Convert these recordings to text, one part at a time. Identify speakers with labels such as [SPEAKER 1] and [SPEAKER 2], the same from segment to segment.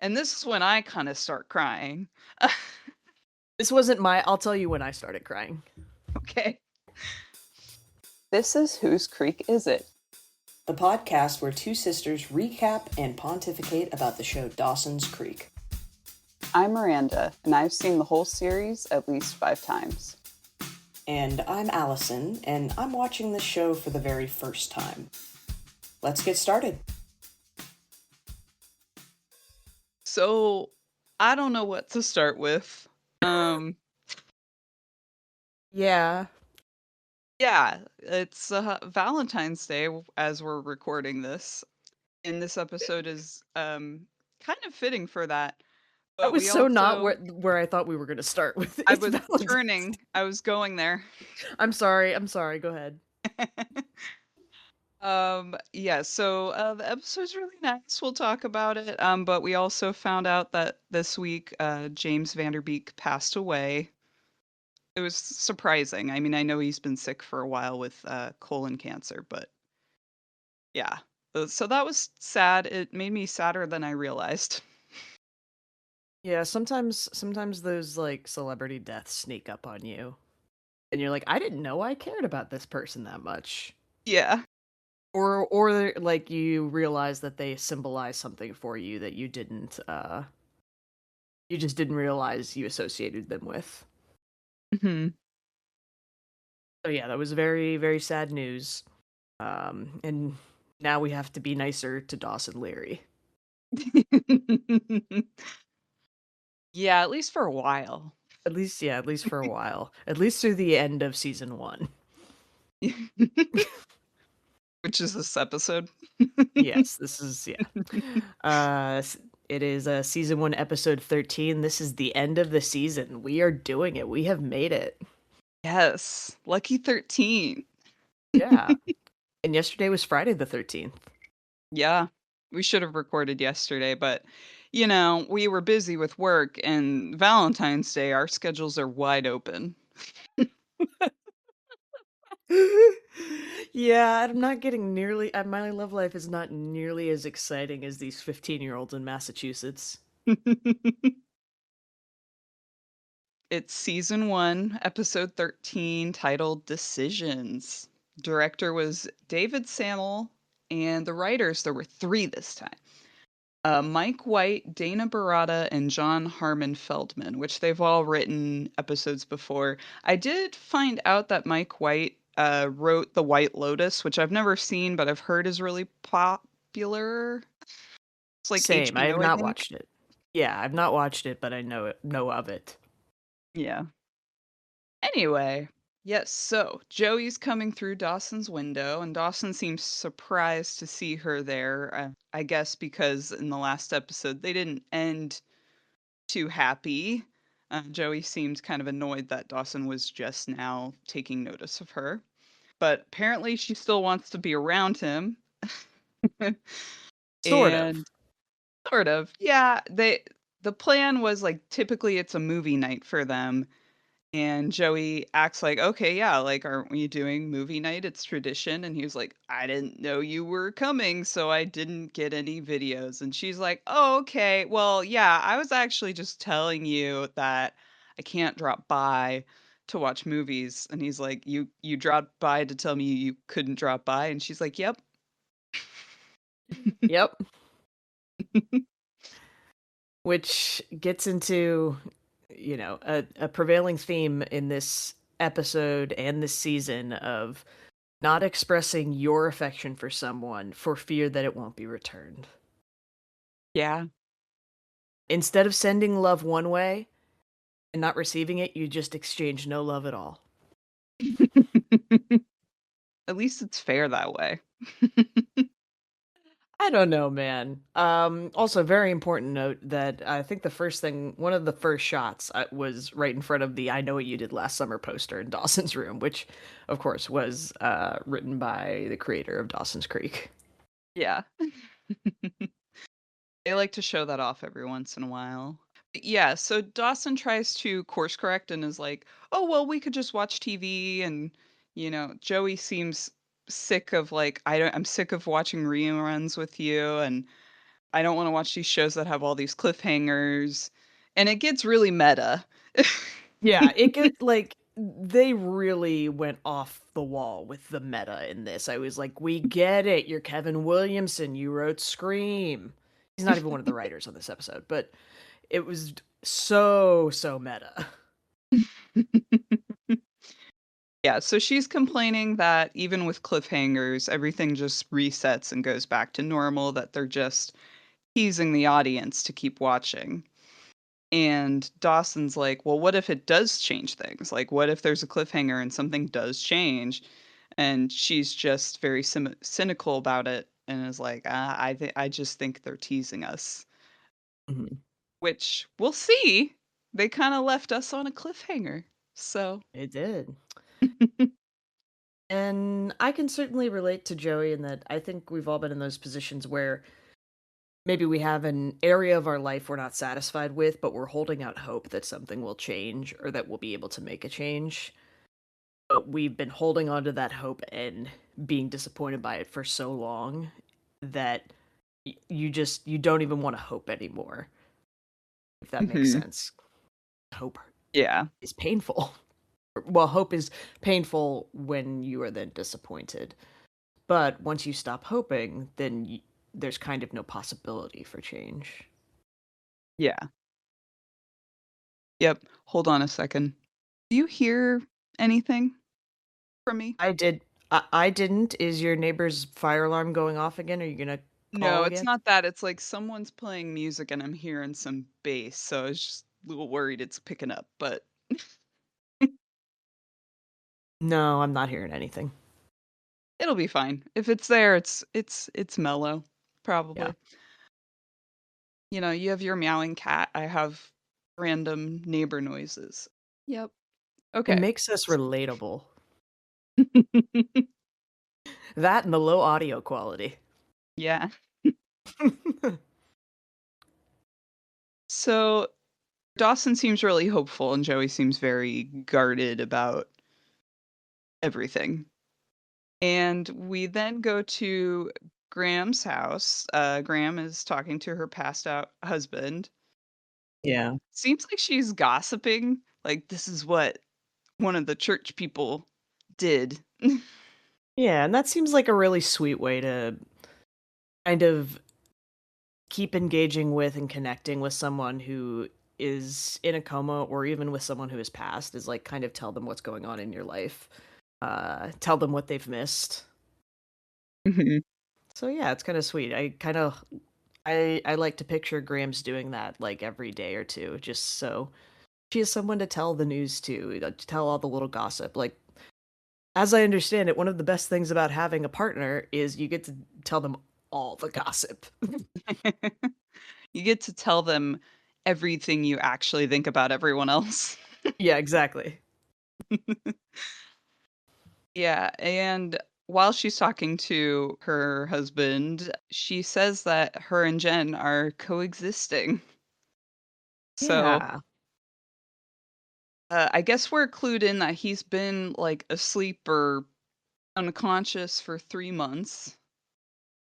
[SPEAKER 1] And this is when I kind of start crying.
[SPEAKER 2] This wasn't my I'll tell you when I started crying.
[SPEAKER 1] Okay.
[SPEAKER 3] This is Whose Creek Is It?
[SPEAKER 2] The podcast where two sisters recap and pontificate about the show Dawson's Creek.
[SPEAKER 3] I'm Miranda, and I've seen the whole series at least 5 times.
[SPEAKER 2] And I'm Allison, and I'm watching this show for the very first time. Let's get started.
[SPEAKER 1] So I don't know what to start with.
[SPEAKER 2] Yeah.
[SPEAKER 1] Yeah, it's Valentine's Day as we're recording this. And this episode is kind of fitting for that.
[SPEAKER 2] That
[SPEAKER 1] But
[SPEAKER 2] was
[SPEAKER 1] we
[SPEAKER 2] so not
[SPEAKER 1] also
[SPEAKER 2] where I thought we were going to start with.
[SPEAKER 1] I
[SPEAKER 2] It's
[SPEAKER 1] was
[SPEAKER 2] Valentine's Day.
[SPEAKER 1] I was going there.
[SPEAKER 2] I'm sorry. Go ahead.
[SPEAKER 1] Yeah, so the episode's really nice. We'll talk about it. But we also found out that this week James Vanderbeek passed away. It was surprising. I mean, I know he's been sick for a while with colon cancer, but yeah. So that was sad. It made me sadder than I realized.
[SPEAKER 2] Yeah, sometimes those like celebrity deaths sneak up on you. And you're like, I didn't know I cared about this person that much.
[SPEAKER 1] Yeah.
[SPEAKER 2] Or like you realize that they symbolize something for you that you just didn't realize you associated them with.
[SPEAKER 1] Hmm.
[SPEAKER 2] So yeah, that was very, very sad news. And now we have to be nicer to Dawson Leary.
[SPEAKER 1] Yeah, at least for a while.
[SPEAKER 2] At least for a while. At least through the end of season 1.
[SPEAKER 1] Which is this episode.
[SPEAKER 2] Yes, this is it is season 1 episode 13. This is the end of the season. We are doing it. We have made it.
[SPEAKER 1] Yes, lucky 13.
[SPEAKER 2] Yeah. And yesterday was Friday the 13th.
[SPEAKER 1] Yeah, we should have recorded yesterday, but you know, we were busy with work and Valentine's Day, our schedules are wide open.
[SPEAKER 2] Yeah, I'm not getting nearly my love life is not nearly as exciting as these 15-year-olds in Massachusetts.
[SPEAKER 1] It's season 1, episode 13, titled Decisions. Director was David Sammel, and the writers, there were 3 this time. Mike White, Dana Barada, and John Harmon Feldman, which they've all written episodes before. I did find out that Mike White wrote The White Lotus, which I've never seen, but I've heard is really popular. It's like
[SPEAKER 2] Same. I have
[SPEAKER 1] HBO, I
[SPEAKER 2] not
[SPEAKER 1] think.
[SPEAKER 2] watched it. Yeah, I've not watched it, but I know of it.
[SPEAKER 1] Yeah. Anyway, yes, so Joey's coming through Dawson's window, and Dawson seems surprised to see her there. I guess because in the last episode they didn't end too happy. Joey seemed kind of annoyed that Dawson was just now taking notice of her. But apparently she still wants to be around him.
[SPEAKER 2] Sort of.
[SPEAKER 1] And sort of. Yeah, the plan was like typically it's a movie night for them. And Joey acts like, okay, yeah, like, aren't we doing movie night? It's tradition. And he was like, I didn't know you were coming, so I didn't get any videos. And she's like, oh, okay. Well, yeah, I was actually just telling you that I can't drop by to watch movies. And he's like, you dropped by to tell me you couldn't drop by. And she's like, yep.
[SPEAKER 2] Yep. Which gets into, a prevailing theme in this episode and this season of not expressing your affection for someone for fear that it won't be returned.
[SPEAKER 1] Yeah.
[SPEAKER 2] Instead of sending love one way and not receiving it, you just exchange no love at all.
[SPEAKER 1] At least it's fair that way.
[SPEAKER 2] I don't know, man. Also, very important note that I think one of the first shots was right in front of the "I Know What You Did Last Summer" poster in Dawson's room, which, of course, was written by the creator of Dawson's Creek.
[SPEAKER 1] Yeah. They like to show that off every once in a while. Yeah, so Dawson tries to course correct and is like, "Oh, well, we could just watch TV." And, Joey seems sick of like, I'm sick of watching reruns with you. And I don't wanna watch these shows that have all these cliffhangers, and it gets really meta.
[SPEAKER 2] Yeah, it get like they really went off the wall with the meta in this. I was like, "We get it. You're Kevin Williamson. You wrote Scream." He's not even one of the writers on this episode, but it was so meta.
[SPEAKER 1] Yeah, so she's complaining that even with cliffhangers, everything just resets and goes back to normal, that they're just teasing the audience to keep watching. And Dawson's like, "Well, what if it does change things? Like, what if there's a cliffhanger and something does change?" And she's just very cynical about it and is like, I just think they're teasing us,"
[SPEAKER 2] Mhm.
[SPEAKER 1] which we'll see. They kind of left us on a cliffhanger. So,
[SPEAKER 2] It did. And I can certainly relate to Joey in that I think we've all been in those positions where maybe we have an area of our life we're not satisfied with, but we're holding out hope that something will change or that we'll be able to make a change. But we've been holding on to that hope and being disappointed by it for so long that you don't even want to hope anymore, if that makes
[SPEAKER 1] mhm,
[SPEAKER 2] sense. Hope
[SPEAKER 1] yeah.
[SPEAKER 2] is painful. Well, hope is painful when you are then disappointed. But once you stop hoping, then there's kind of no possibility for change.
[SPEAKER 1] Yeah. Yep. Hold on a second. Do you hear anything from me?
[SPEAKER 2] I did. I didn't. Is your neighbor's fire alarm going off again? Are you gonna
[SPEAKER 1] No,
[SPEAKER 2] call
[SPEAKER 1] it's
[SPEAKER 2] again?
[SPEAKER 1] not that. It's like someone's playing music and I'm hearing some bass, so I was just a little worried it's picking up, but
[SPEAKER 2] No, I'm not hearing anything.
[SPEAKER 1] it'll be fine. If it's there, it's mellow,
[SPEAKER 2] Yeah.
[SPEAKER 1] probably. You know, you have your meowing cat, I have random neighbor noises. Yep.
[SPEAKER 2] It
[SPEAKER 1] Okay.
[SPEAKER 2] makes us relatable. That and the low audio quality.
[SPEAKER 1] Yeah. So Dawson seems really hopeful and Joey seems very guarded about everything. And we then go to Graham's house. Graham is talking to her passed out husband.
[SPEAKER 2] Yeah.
[SPEAKER 1] Seems like she's gossiping. Like, this is what one of the church people did.
[SPEAKER 2] Yeah, and that seems like a really sweet way to kind of keep engaging with and connecting with someone who is in a coma or even with someone who has passed is like kind of tell them what's going on in your life. Tell them what they've missed.
[SPEAKER 1] Mhm.
[SPEAKER 2] So yeah, it's kind of sweet. I like to picture Graham's doing that like every day or two, just so she has someone to tell the news to tell all the little gossip. Like as I understand it, one of the best things about having a partner is you get to tell them all the gossip.
[SPEAKER 1] You get to tell them everything you actually think about everyone else.
[SPEAKER 2] Yeah, exactly.
[SPEAKER 1] Yeah, and while she's talking to her husband, she says that her and Jen are coexisting. So,
[SPEAKER 2] Yeah.
[SPEAKER 1] I guess we're clued in that he's been, like, asleep or unconscious for 3 months,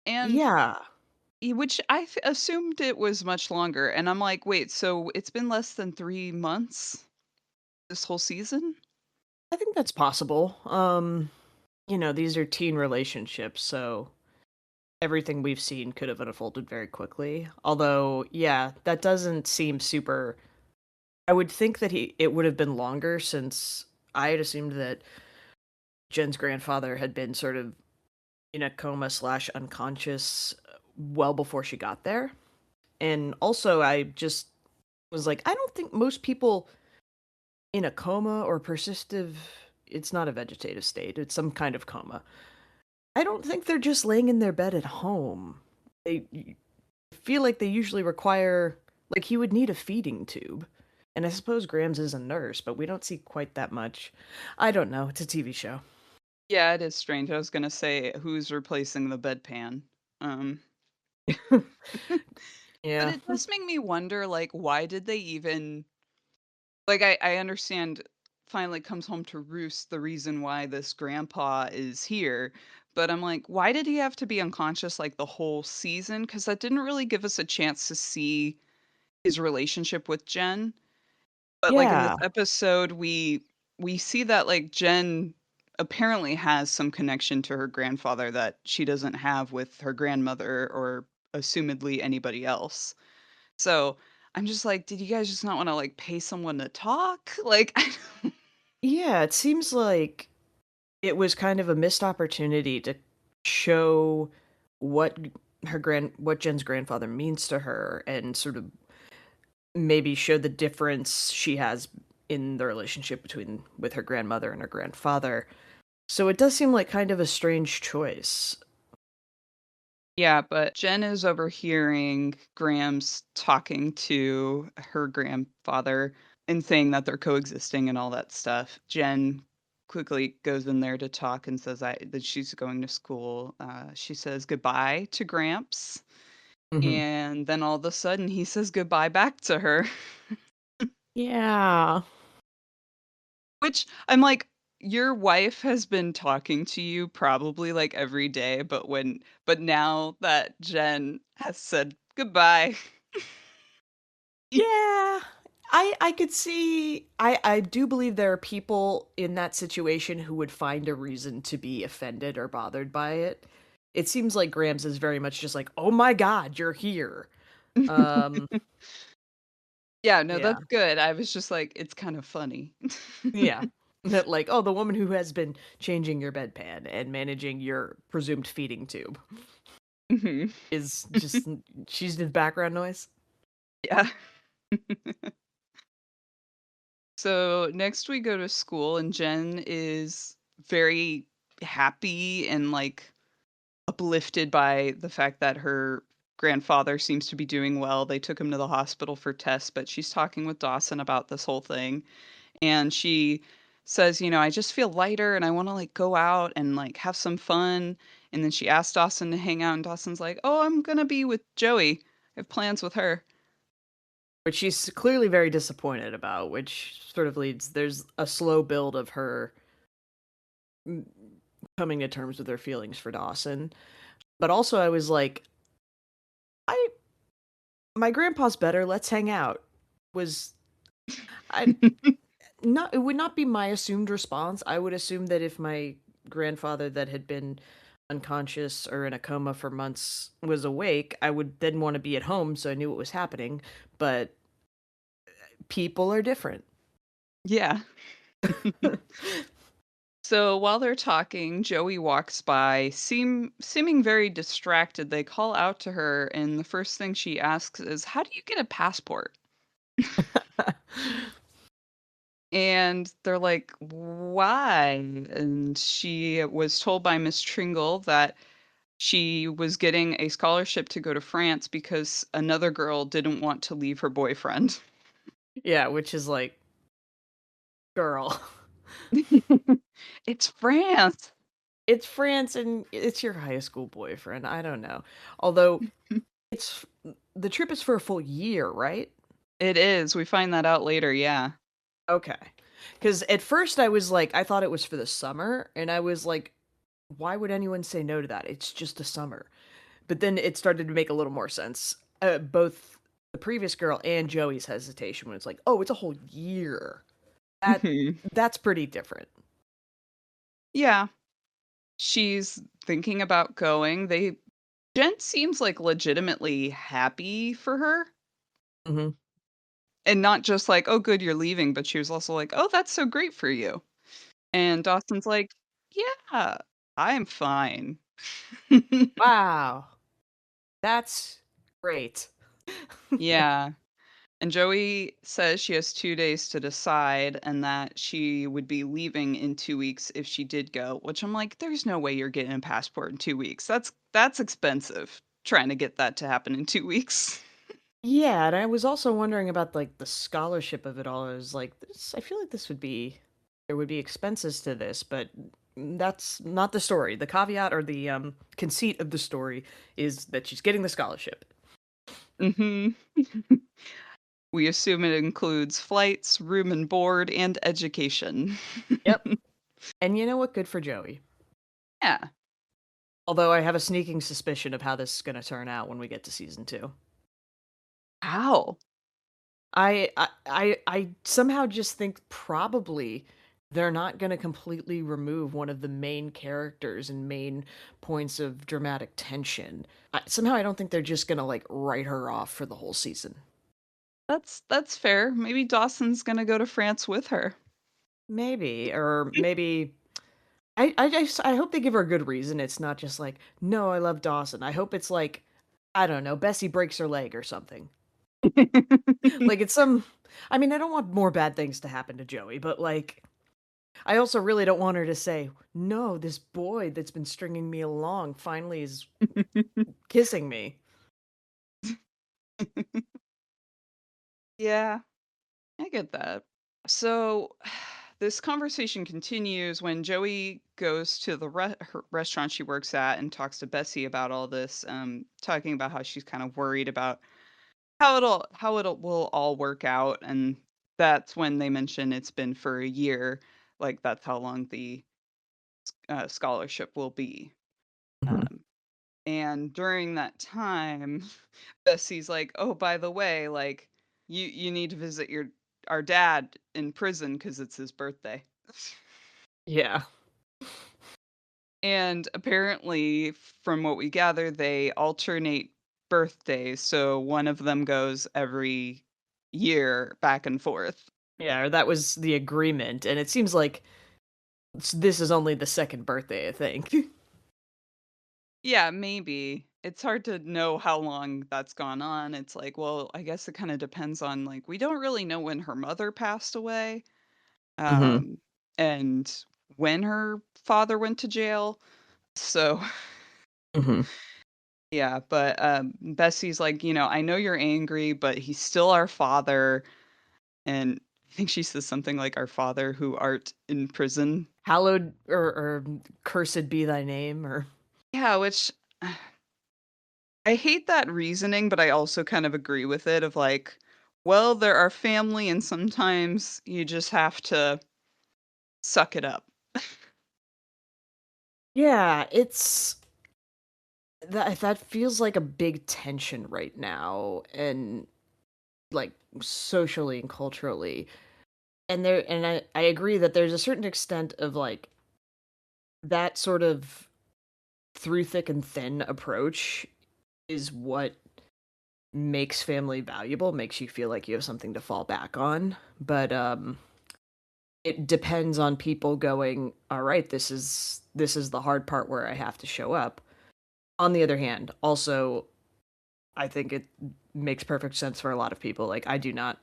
[SPEAKER 1] and
[SPEAKER 2] Yeah.
[SPEAKER 1] which I assumed it was much longer, and I'm like, "Wait, so it's been less than 3 months this whole season?"
[SPEAKER 2] I think that's possible. These are teen relationships, so everything we've seen could have unfolded very quickly. Although, yeah, that doesn't seem super. I would think that it would have been longer since I had assumed that Jen's grandfather had been sort of in a coma slash unconscious well before she got there. And also, I just was like, I don't think most people in a coma or persistive, it's not a vegetative state, it's some kind of coma. I don't think they're just laying in their bed at home. They feel like they usually require, like, he would need a feeding tube. And I suppose Grams is a nurse, but we don't see quite that much. I don't know. It's a TV show.
[SPEAKER 1] Yeah, it is strange. I was gonna say, who's replacing the bedpan? Um, but
[SPEAKER 2] Yeah.
[SPEAKER 1] it does make me wonder, like, why did they even like, I understand finally comes home to roost the reason why this grandpa is here, but I'm like, why did he have to be unconscious like the whole season? Because that didn't really give us a chance to see his relationship with Jen. But like in this
[SPEAKER 2] Yeah.
[SPEAKER 1] episode, we see that like Jen apparently has some connection to her grandfather that she doesn't have with her grandmother or assumedly anybody else. So I'm just like, did you guys just not want to like pay someone to talk? Like,
[SPEAKER 2] Yeah, it seems like it was kind of a missed opportunity to show what what Jen's grandfather means to her and sort of maybe show the difference she has in the relationship between with her grandmother and her grandfather. So it does seem like kind of a strange choice.
[SPEAKER 1] yeah, but Jen is overhearing Graham's talking to her grandfather and saying that they're coexisting and all that stuff. Jen quickly goes in there to talk and says that she's going to school. She says goodbye to Gramps,
[SPEAKER 2] Hmm.
[SPEAKER 1] and then all of a sudden he says goodbye back to her.
[SPEAKER 2] Yeah.
[SPEAKER 1] Which I'm like, your wife has been talking to you probably like every day, but now that Jen has said goodbye.
[SPEAKER 2] Yeah. I could see I do believe there are people in that situation who would find a reason to be offended or bothered by it. It seems like Grams is very much just like, "Oh my god, you're here." Um
[SPEAKER 1] Yeah, no,
[SPEAKER 2] yeah.
[SPEAKER 1] that's good. I was just like, it's kind of funny.
[SPEAKER 2] Yeah. That like, "Oh, the woman who has been changing your bedpan and managing your presumed feeding tube
[SPEAKER 1] Mhm.
[SPEAKER 2] is just she's the background noise."
[SPEAKER 1] Yeah. So next we go to school and Jen is very happy and like uplifted by the fact that her grandfather seems to be doing well. They took him to the hospital for tests, but she's talking with Dawson about this whole thing. And she says, I just feel lighter and I want to like go out and like have some fun. And then she asks Dawson to hang out, and Dawson's like, "Oh, I'm going to be with Joey. I have plans with her."
[SPEAKER 2] Which she's clearly very disappointed about, which sort of leads there's a slow build of her mm, coming to terms with her feelings for Dawson. But also I was like, I my grandpa's better, let's hang out. Was I not it would not be my assumed response. I would assume that if my grandfather that had been unconscious or in a coma for months was awake, I would then want to be at home so I knew what was happening, but people are different.
[SPEAKER 1] Yeah. So while they're talking, Joey walks by, seeming very distracted. They call out to her, and the first thing she asks is, "How do you get a passport?" And they're like, "Why?" And she was told by Miss Tringle that she was getting a scholarship to go to France because another girl didn't want to leave her boyfriend.
[SPEAKER 2] Yeah, which is like, girl.
[SPEAKER 1] It's France.
[SPEAKER 2] It's France and it's your high school boyfriend. I don't know. Although it's the trip is for a full year, right?
[SPEAKER 1] It is. We find that out later, yeah.
[SPEAKER 2] Okay. Because at first I was like, I thought it was for the summer, and I was like, why would anyone say no to that? It's just a summer. But then it started to make a little more sense. Both the previous girl and Joey's hesitation when it's like, oh, it's a whole year. That
[SPEAKER 1] Mhm.
[SPEAKER 2] that's pretty different.
[SPEAKER 1] Yeah. She's thinking about going. Jen seems like legitimately happy for her.
[SPEAKER 2] Hmm.
[SPEAKER 1] And not just like, "Oh, good, you're leaving," but she was also like, "Oh, that's so great for you." And Dawson's like, "Yeah, I'm fine."
[SPEAKER 2] Wow, that's great.
[SPEAKER 1] Yeah. And Joey says she has 2 days to decide and that she would be leaving in 2 weeks if she did go, which I'm like, "There's no way you're getting a passport in 2 weeks. That's expensive, trying to get that to happen in 2 weeks."
[SPEAKER 2] Yeah, and I was also wondering about like the scholarship of it all. I was like, this, I feel like this would be there would be expenses to this, but that's not the story. The caveat or the conceit of the story is that she's getting the scholarship.
[SPEAKER 1] Mhm. We assume it includes flights, room and board, and education.
[SPEAKER 2] Yep. And you know what? Good for Joey.
[SPEAKER 1] Yeah.
[SPEAKER 2] Although I have a sneaking suspicion of how this is gonna turn out when we get to season 2.
[SPEAKER 1] How?
[SPEAKER 2] I somehow just think probably they're not gonna completely remove one of the main characters and main points of dramatic tension. Somehow I don't think they're just gonna, like, write her off for the whole season.
[SPEAKER 1] That's fair. Maybe Dawson's gonna go to France with her.
[SPEAKER 2] Maybe, or maybe I hope they give her a good reason. It's not just like, "No, I love Dawson." I hope it's like, I don't know, Bessie breaks her leg or something. Like, it's some I mean, I don't want more bad things to happen to Joey, but, like, I also really don't want her to say, "No, this boy that's been stringing me along finally is kissing me."
[SPEAKER 1] Yeah, I get that. So this conversation continues when Joey goes to the her restaurant she works at and talks to Bessie about all this, talking about how she's kind of worried about how it'll will all work out, and that's when they mention it's been for a year, like that's how long the scholarship will be.
[SPEAKER 2] Mhm.
[SPEAKER 1] Um, and during that time, Bessie's like, "Oh, by the way, like you need to visit your our dad in prison because it's his birthday."
[SPEAKER 2] Yeah.
[SPEAKER 1] And apparently, from what we gather, they alternate birthdays, so one of them goes every year back and forth.
[SPEAKER 2] Yeah, or that was the agreement, and it seems like this is only the 2nd birthday, I think.
[SPEAKER 1] Yeah, maybe. It's hard to know how long that's gone on. It's like, well, I guess it kinda depends on, like, we don't really know when her mother passed away,
[SPEAKER 2] Mhm.
[SPEAKER 1] um, and when her father went to jail, so
[SPEAKER 2] Mhm.
[SPEAKER 1] yeah, but, Bessie's like, "I know you're angry, but he's still our father." And I think she says something like, "Our Father who art in prison."
[SPEAKER 2] Hallowed or cursed be thy name, or
[SPEAKER 1] Yeah, which I hate that reasoning, but I also kind of agree with it of like, well, they're our family and sometimes you just have to suck it up.
[SPEAKER 2] yeah, it's that feels like a big tension right now, and, like, socially and culturally. And I agree that there's a certain extent of, like, that sort of through thick and thin approach is what makes family valuable, makes you feel like you have something to fall back on. But it depends on people going, all right, this is the hard part where I have to show up. On the other hand, also I think it makes perfect sense for a lot of people. Like, I do not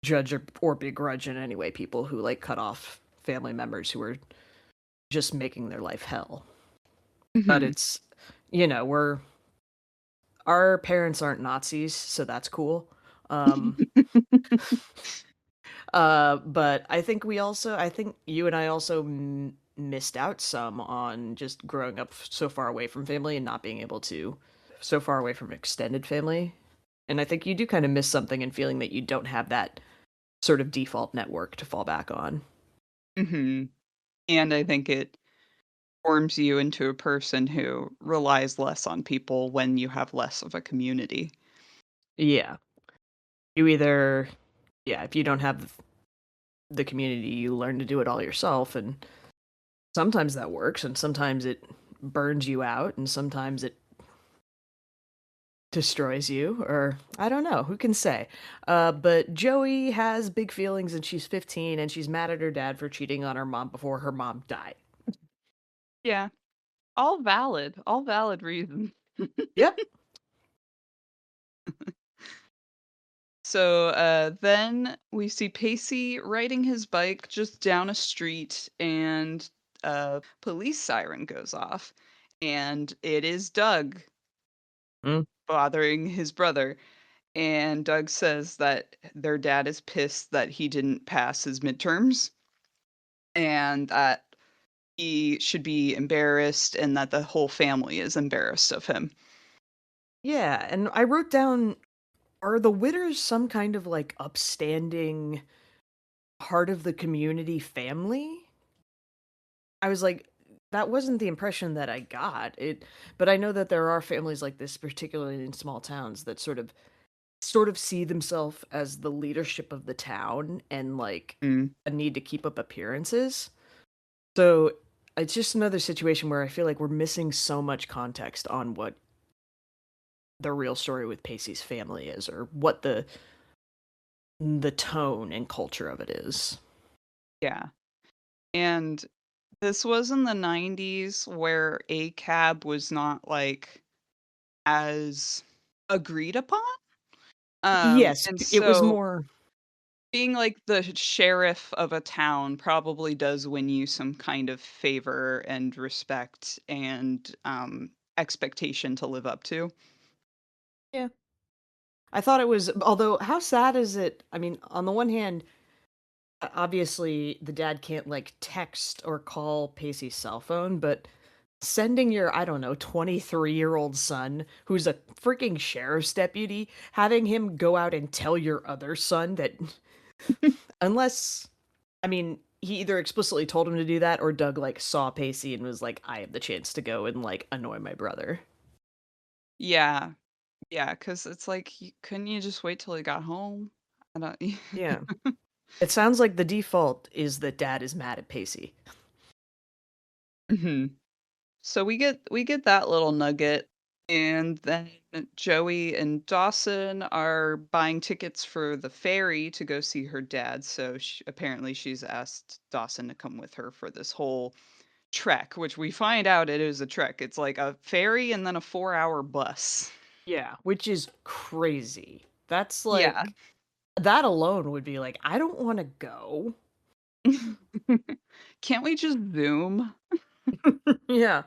[SPEAKER 2] judge or begrudge in any way people who like cut off family members who are just making their life hell. But
[SPEAKER 1] Mhm.
[SPEAKER 2] it's, we're our parents aren't Nazis, so that's cool. Um, but I think you and I also missed out some on just growing up so far away from family and not being able to, so far away from extended family. And I think you do kind of miss something in feeling that you don't have that sort of default network to fall back on.
[SPEAKER 1] Mhm. And I think it forms you into a person who relies less on people when you have less of a community.
[SPEAKER 2] Yeah. You either, yeah, if you don't have the community, you learn to do it all yourself. And sometimes that works, and sometimes it burns you out, and sometimes it destroys you, or I don't know, who can say? But Joey has big feelings, and she's 15, and she's mad at her dad for cheating on her mom before her mom died.
[SPEAKER 1] Yeah, all valid reasons.
[SPEAKER 2] Yep.
[SPEAKER 1] So then we see Pacey riding his bike just down a street, and a police siren goes off. And it is Doug
[SPEAKER 2] Mm.
[SPEAKER 1] bothering his brother. And Doug says that their dad is pissed that he didn't pass his midterms and that he should be embarrassed and that the whole family is embarrassed of him.
[SPEAKER 2] Yeah, and I wrote down, are the Witters some kind of like upstanding part of the community family? I was like, that wasn't the impression that I got. But I know that there are families like this, particularly in small towns, that sort of see themselves as the leadership of the town and like
[SPEAKER 1] Mm.
[SPEAKER 2] a need to keep up appearances. So it's just another situation where I feel like we're missing so much context on what the real story with Pacey's family is, or what the tone and culture of it is.
[SPEAKER 1] Yeah. And this was in the 90s where a cab was not like as agreed upon.
[SPEAKER 2] Yes,
[SPEAKER 1] And
[SPEAKER 2] it was
[SPEAKER 1] so
[SPEAKER 2] more.
[SPEAKER 1] being like the sheriff of a town probably does win you some kind of favor and respect and expectation to live up to.
[SPEAKER 2] Yeah. I thought it was, although how sad is it? I mean, on the one hand, obviously the dad can't like text or call Pacey's cell phone, but sending your, I don't know, 23-year-old son who's a freaking sheriff's deputy, having him go out and tell your other son that unless, I mean, he either explicitly told him to do that or Doug like saw Pacey and was like, I have the chance to go and like annoy my brother.
[SPEAKER 1] Yeah. Yeah, because it's like, couldn't you just wait till he got home? I don't.
[SPEAKER 2] Yeah. It sounds like the default is that dad is mad at Pacey.
[SPEAKER 1] Mhm. So we get that little nugget, and then Joey and Dawson are buying tickets for the ferry to go see her dad. So apparently she's asked Dawson to come with her for this whole trek, which we find out it is a trek. It's like a ferry and then a 4-hour bus.
[SPEAKER 2] Yeah, which is crazy. That's
[SPEAKER 1] Yeah.
[SPEAKER 2] like that alone would be like, I don't want to go.
[SPEAKER 1] Can't we just Zoom?
[SPEAKER 2] Yeah.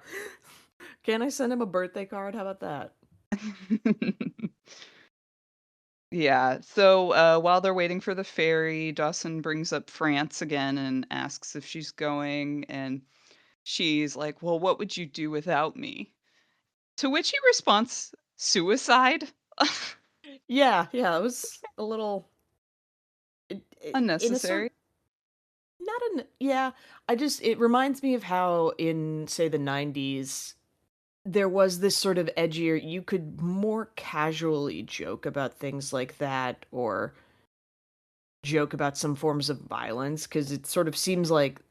[SPEAKER 2] Can I send him a birthday card? How about that?
[SPEAKER 1] Yeah. So while they're waiting for the ferry, Dawson brings up France again and asks if she's going. And she's like, "Well, what would you do without me?" To which he responds, "Suicide?"
[SPEAKER 2] Yeah, yeah, it was a little in a
[SPEAKER 1] Unnecessary.
[SPEAKER 2] certain not an yeah, I just it reminds me of how in say the 90s there was this sort of edgier you could more casually joke about things like that or joke about some forms of violence because it sort of seems like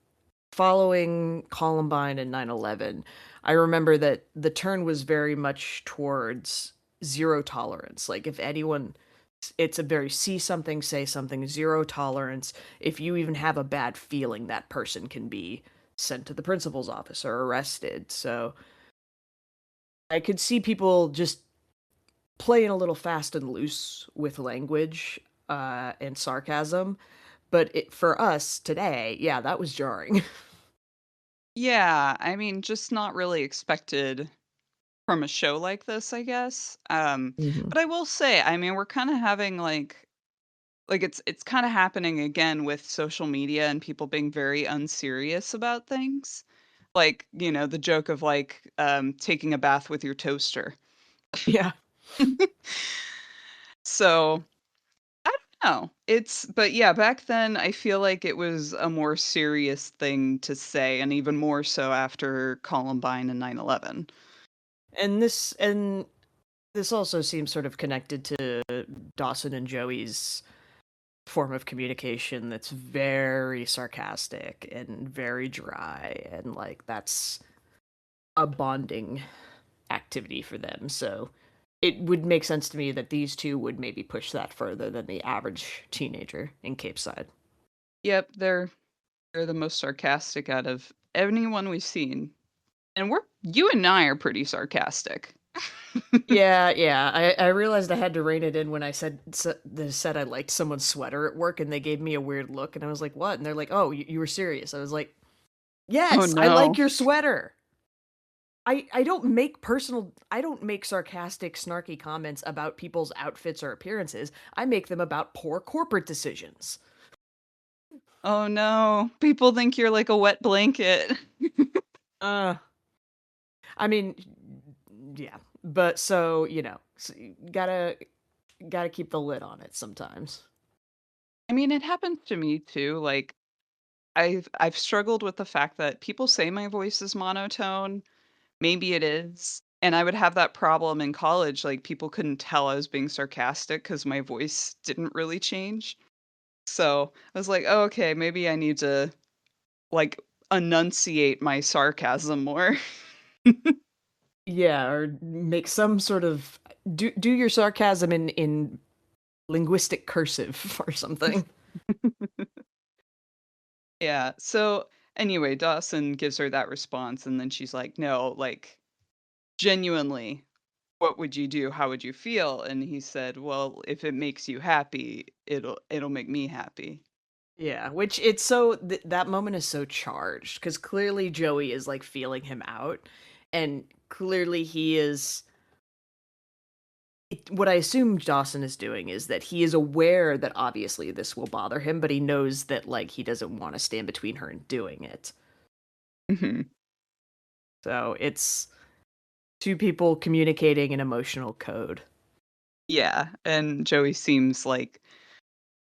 [SPEAKER 2] following Columbine and 9/11, I remember that the turn was very much towards zero tolerance. Like if anyone it's a very see something, say something, zero tolerance. If you even have a bad feeling, that person can be sent to the principal's office or arrested. So I could see people just playing a little fast and loose with language and sarcasm. But for us today, yeah, that was jarring.
[SPEAKER 1] Yeah, I mean, just not really expected from a show like this, I guess.
[SPEAKER 2] Mhm.
[SPEAKER 1] But I will say, I mean, we're kind of having like it's kind of happening again with social media and people being very unserious about things. Like, the joke of like taking a bath with your toaster.
[SPEAKER 2] Yeah.
[SPEAKER 1] So, I don't know. But yeah, back then I feel like it was a more serious thing to say, and even more so after Columbine and 9/11.
[SPEAKER 2] And this also seems sort of connected to Dawson and Joey's form of communication that's very sarcastic and very dry and like that's a bonding activity for them. So it would make sense to me that these two would maybe push that further than the average teenager in Cape Side.
[SPEAKER 1] Yep, they're the most sarcastic out of anyone we've seen. And you and I are pretty sarcastic.
[SPEAKER 2] Yeah, yeah. I realized I had to rein it in when I said I liked someone's sweater at work, and they gave me a weird look, and I was like, "What?" And they're like, "Oh, you were serious." I was like,
[SPEAKER 1] Oh
[SPEAKER 2] "Yes, I like
[SPEAKER 1] no.
[SPEAKER 2] your sweater." I don't make sarcastic, snarky comments about people's outfits or appearances. I make them about poor corporate decisions.
[SPEAKER 1] Oh no. People think you're like a wet blanket.
[SPEAKER 2] Uh, I mean, yeah, but so gotta keep the lid on it sometimes.
[SPEAKER 1] I mean, it happens to me too. Like I've struggled with the fact that people say my voice is monotone. Maybe it is. And I would have that problem in college, like, people couldn't tell I was being sarcastic because my voice didn't really change. So, I was like, "Oh, okay, maybe I need to, like, enunciate my sarcasm more."
[SPEAKER 2] Yeah, or make some sort of do your sarcasm in linguistic cursive or something.
[SPEAKER 1] Yeah, so, anyway, Dawson gives her that response, and then she's like, "No, like, genuinely, what would you do? How would you feel?" And he said, "Well, if it makes you happy, it'll make me happy."
[SPEAKER 2] Yeah, which it's so that moment is so charged because clearly Joey is like feeling him out, and clearly he is. What I assume Dawson is doing is that he is aware that obviously this will bother him, but he knows that like he doesn't want to stand between her and doing it.
[SPEAKER 1] Mhm.
[SPEAKER 2] So it's two people communicating an emotional code.
[SPEAKER 1] Yeah, and Joey seems like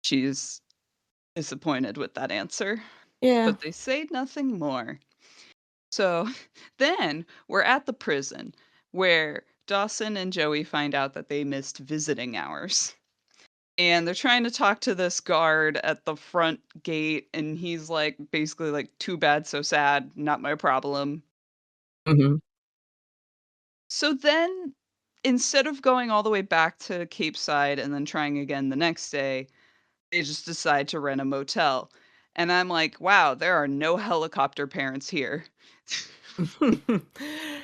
[SPEAKER 1] she's disappointed with that answer,
[SPEAKER 2] Yeah.
[SPEAKER 1] but they say nothing more. So then we're at the prison where Dawson and Joey find out that they missed visiting hours. And they're trying to talk to this guard at the front gate, and he's like, basically, like, too bad, so sad, not my problem.
[SPEAKER 2] Hmm.
[SPEAKER 1] So then, instead of going all the way back to Cape Side and then trying again the next day, they just decide to rent a motel. And I'm like, wow, there are no helicopter parents here.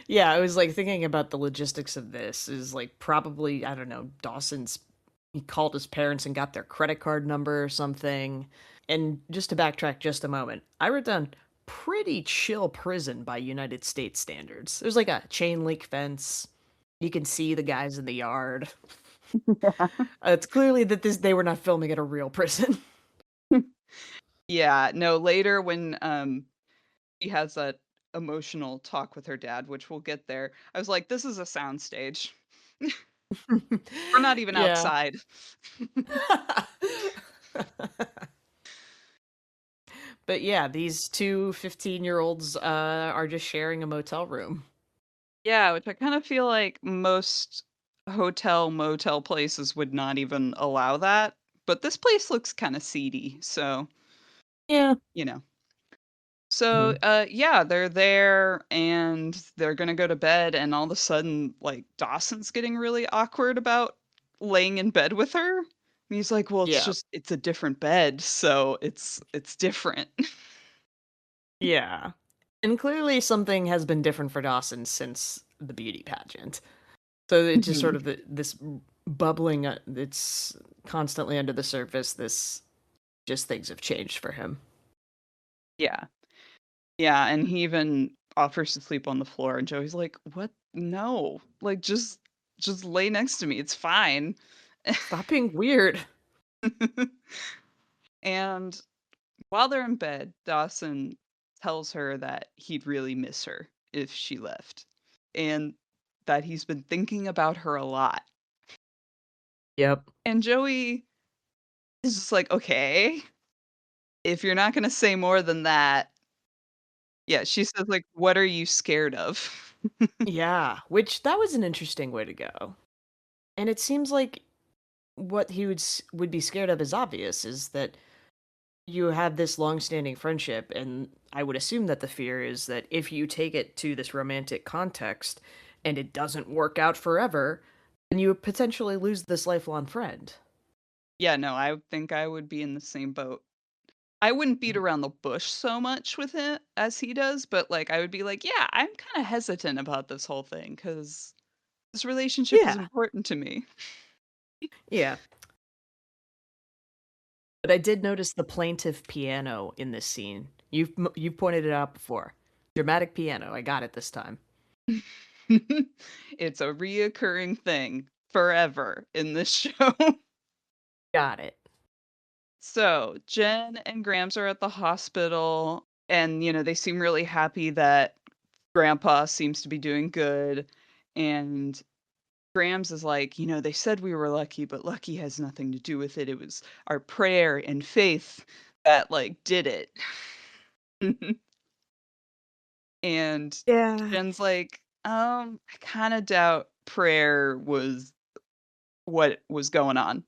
[SPEAKER 2] Yeah, I was like thinking about the logistics of this is like probably, I don't know, Dawson's he called his parents and got their credit card number or something. And just to backtrack just a moment, I wrote down pretty chill prison by United States standards. There's like a chain link fence. You can see the guys in the yard. It's clearly that this they were not filming at a real prison.
[SPEAKER 1] Yeah, no, later when she has that emotional talk with her dad, which we'll get there, I was like, this is a soundstage. We're not even
[SPEAKER 2] Yeah.
[SPEAKER 1] outside.
[SPEAKER 2] But yeah, these two 15-year-olds are just sharing a motel room.
[SPEAKER 1] Yeah, which I kind of feel like most hotel motel places would not even allow that. But this place looks kind of seedy, so
[SPEAKER 2] Yeah.
[SPEAKER 1] you know. So,
[SPEAKER 2] Mhm.
[SPEAKER 1] yeah, they're there and they're gonna go to bed, and all of a sudden, like, Dawson's getting really awkward about laying in bed with her. And he's like, "Well,
[SPEAKER 2] Yeah.
[SPEAKER 1] it's a different bed, so it's different."
[SPEAKER 2] Yeah. And clearly something has been different for Dawson since the beauty pageant. So it's just sort
[SPEAKER 1] Mhm.
[SPEAKER 2] of this bubbling it's constantly under the surface, this just things have changed for him.
[SPEAKER 1] Yeah. Yeah, and he even offers to sleep on the floor, and Joey's like, "What? No. Like, just lay next to me. It's fine."
[SPEAKER 2] Stop being weird.
[SPEAKER 1] And while they're in bed, Dawson tells her that he'd really miss her if she left, and that he's been thinking about her a lot.
[SPEAKER 2] Yep.
[SPEAKER 1] And Joey is just like, "Okay, if you're not gonna say more than that." Yeah, she says, like, "What are you scared of?"
[SPEAKER 2] Yeah, which that was an interesting way to go. And it seems like what he would be scared of is obvious is that you have this long-standing friendship, and I would assume that the fear is that if you take it to this romantic context and it doesn't work out forever, then you potentially lose this lifelong friend.
[SPEAKER 1] Yeah, no, I think I would be in the same boat. I wouldn't beat
[SPEAKER 2] Mhm.
[SPEAKER 1] around the bush so much with it as he does, but, like, I would be like, "Yeah, I'm kinda hesitant about this whole thing because this relationship is
[SPEAKER 2] Yeah,
[SPEAKER 1] important to me."
[SPEAKER 2] yeah. But I did notice the plaintive piano in this scene. You've pointed it out before. Dramatic piano. I got it this time.
[SPEAKER 1] It's a reoccurring thing forever in this show.
[SPEAKER 2] Got it.
[SPEAKER 1] So, Jen and Grams are at the hospital, and, they seem really happy that Grandpa seems to be doing good, and Grams is like, "They said we were lucky, but lucky has nothing to do with it. It was our prayer and faith that, like, did it." And
[SPEAKER 2] Yeah.
[SPEAKER 1] Jen's like, I kind of doubt prayer was what was going on.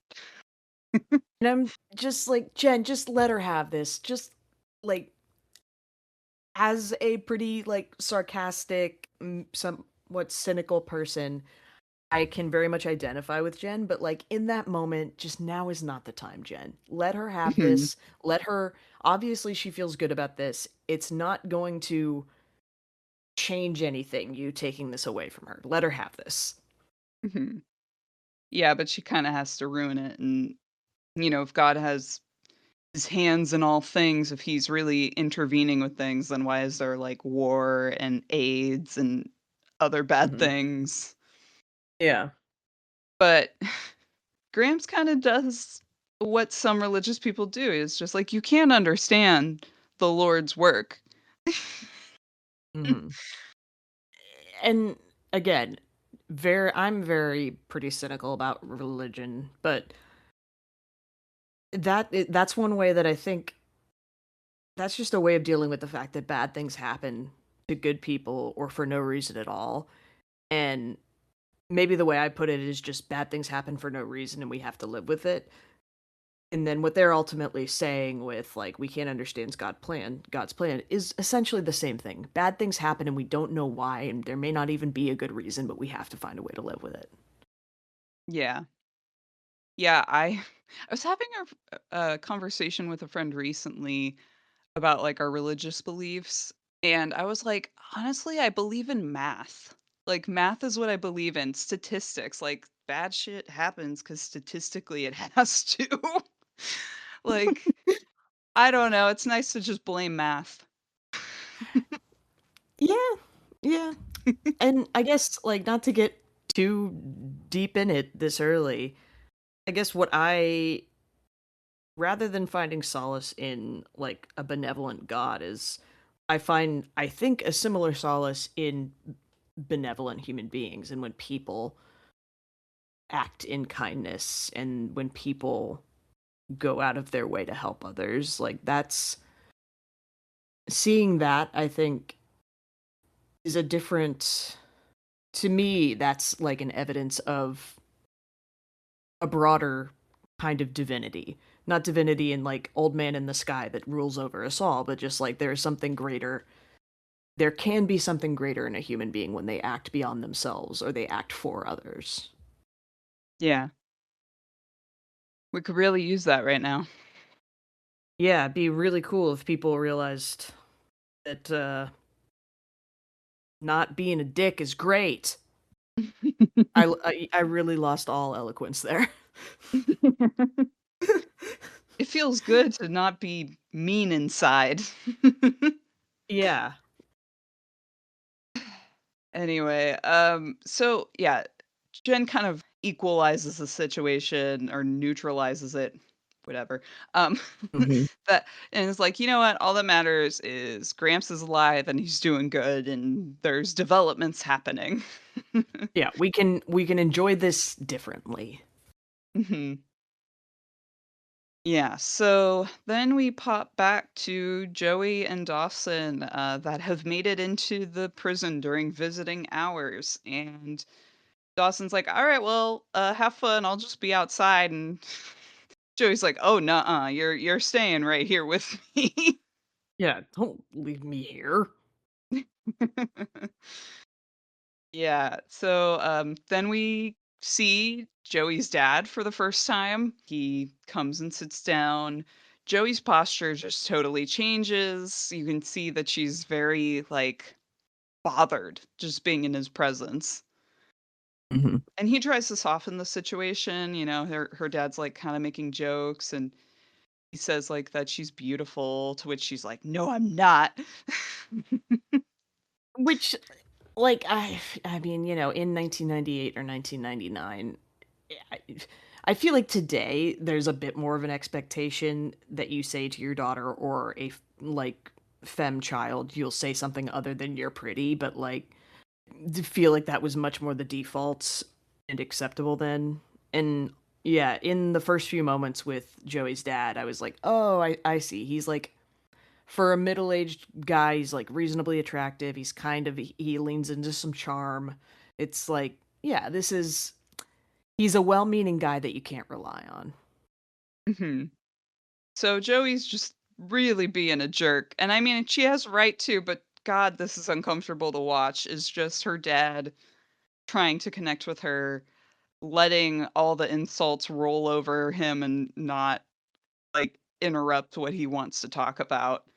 [SPEAKER 2] And I'm just like, Jen, just let her have this. Just like as a pretty like sarcastic, somewhat cynical person, I can very much identify with Jen, but like in that moment, just now is not the time, Jen. Let her have
[SPEAKER 1] Mhm,
[SPEAKER 2] this. Let her, obviously, she feels good about this. It's not going to change anything, you taking this away from her. Let her have this.
[SPEAKER 1] mhm. Yeah, but she kind of has to ruin it. And, if God has his hands in all things, if he's really intervening with things, then why is there like war and AIDS and other bad
[SPEAKER 2] Hmm.
[SPEAKER 1] things?
[SPEAKER 2] Yeah.
[SPEAKER 1] But Gramps kind of does what some religious people do. It's just like you can't understand the Lord's work.
[SPEAKER 2] Hmm. And again, I'm very pretty cynical about religion, but that's one way that I think that's just a way of dealing with the fact that bad things happen to good people or for no reason at all. And maybe the way I put it is just bad things happen for no reason and we have to live with it. And then what they're ultimately saying with like we can't understand God's plan is essentially the same thing. Bad things happen and we don't know why and there may not even be a good reason, but we have to find a way to live with it.
[SPEAKER 1] Yeah. Yeah, I was having a conversation with a friend recently about like our religious beliefs, and I was like, honestly, I believe in math. Like math is what I believe in. Statistics, like bad shit happens cuz statistically it has to. Like, I don't know, it's nice to just blame math.
[SPEAKER 2] Yeah. Yeah. And I guess like not to get too deep in it this early, I guess what I rather than finding solace in like a benevolent god is I think a similar solace in benevolent human beings and when people act in kindness and when people go out of their way to help others like that's seeing that I think is a different to me that's like an evidence of a broader kind of divinity. Not divinity in like old man in the sky that rules over us all, but just like there's something greater. There can be something greater in a human being when they act beyond themselves or they act for others.
[SPEAKER 1] Yeah, we could really use that right now.
[SPEAKER 2] Yeah, it'd be really cool if people realized that not being a dick is great. I really lost all eloquence there.
[SPEAKER 1] It feels good to not be mean inside.
[SPEAKER 2] Yeah.
[SPEAKER 1] Anyway, so yeah, Jen kind of equalizes the situation or neutralizes it, whatever. Um,
[SPEAKER 2] Hmm.
[SPEAKER 1] that and it's like, you know what? All that matters is Gramps is alive and he's doing good, and there's developments happening.
[SPEAKER 2] Yeah, we can enjoy this differently.
[SPEAKER 1] Mhm. Yeah, so then we pop back to Joey and Dawson that have made it into the prison during visiting hours, and Dawson's like, "All right, well, have fun. I'll just be outside." And Joey's like, "Oh, nuh-uh. You're staying right here with me."
[SPEAKER 2] Yeah, don't leave me here.
[SPEAKER 1] Yeah. So then we see Joey's dad for the first time. He comes and sits down. Joey's posture just totally changes. You can see that she's very like bothered just being in his presence.
[SPEAKER 2] Mhm.
[SPEAKER 1] And he tries to soften the situation. Her dad's like kind of making jokes, and he says like that she's beautiful, to which she's like, "No, I'm not."
[SPEAKER 2] Which, like, I mean, in 1998 or 1999, I, I feel like today there's a bit more of an expectation that you say to your daughter or like femme child, you'll say something other than "you're pretty," but like, feel like that was much more the default and acceptable then. And yeah, in the first few moments with Joey's dad, I was like, oh, I see. He's like for a middle-aged guy, he's like reasonably attractive. He's kind of he leans into some charm. It's like, yeah, he's a well-meaning guy that you can't rely on.
[SPEAKER 1] Mhm. So Joey's just really being a jerk. And I mean, she has right to, but God, this is uncomfortable to watch. Is just her dad trying to connect with her, letting all the insults roll over him and not like interrupt what he wants to talk about.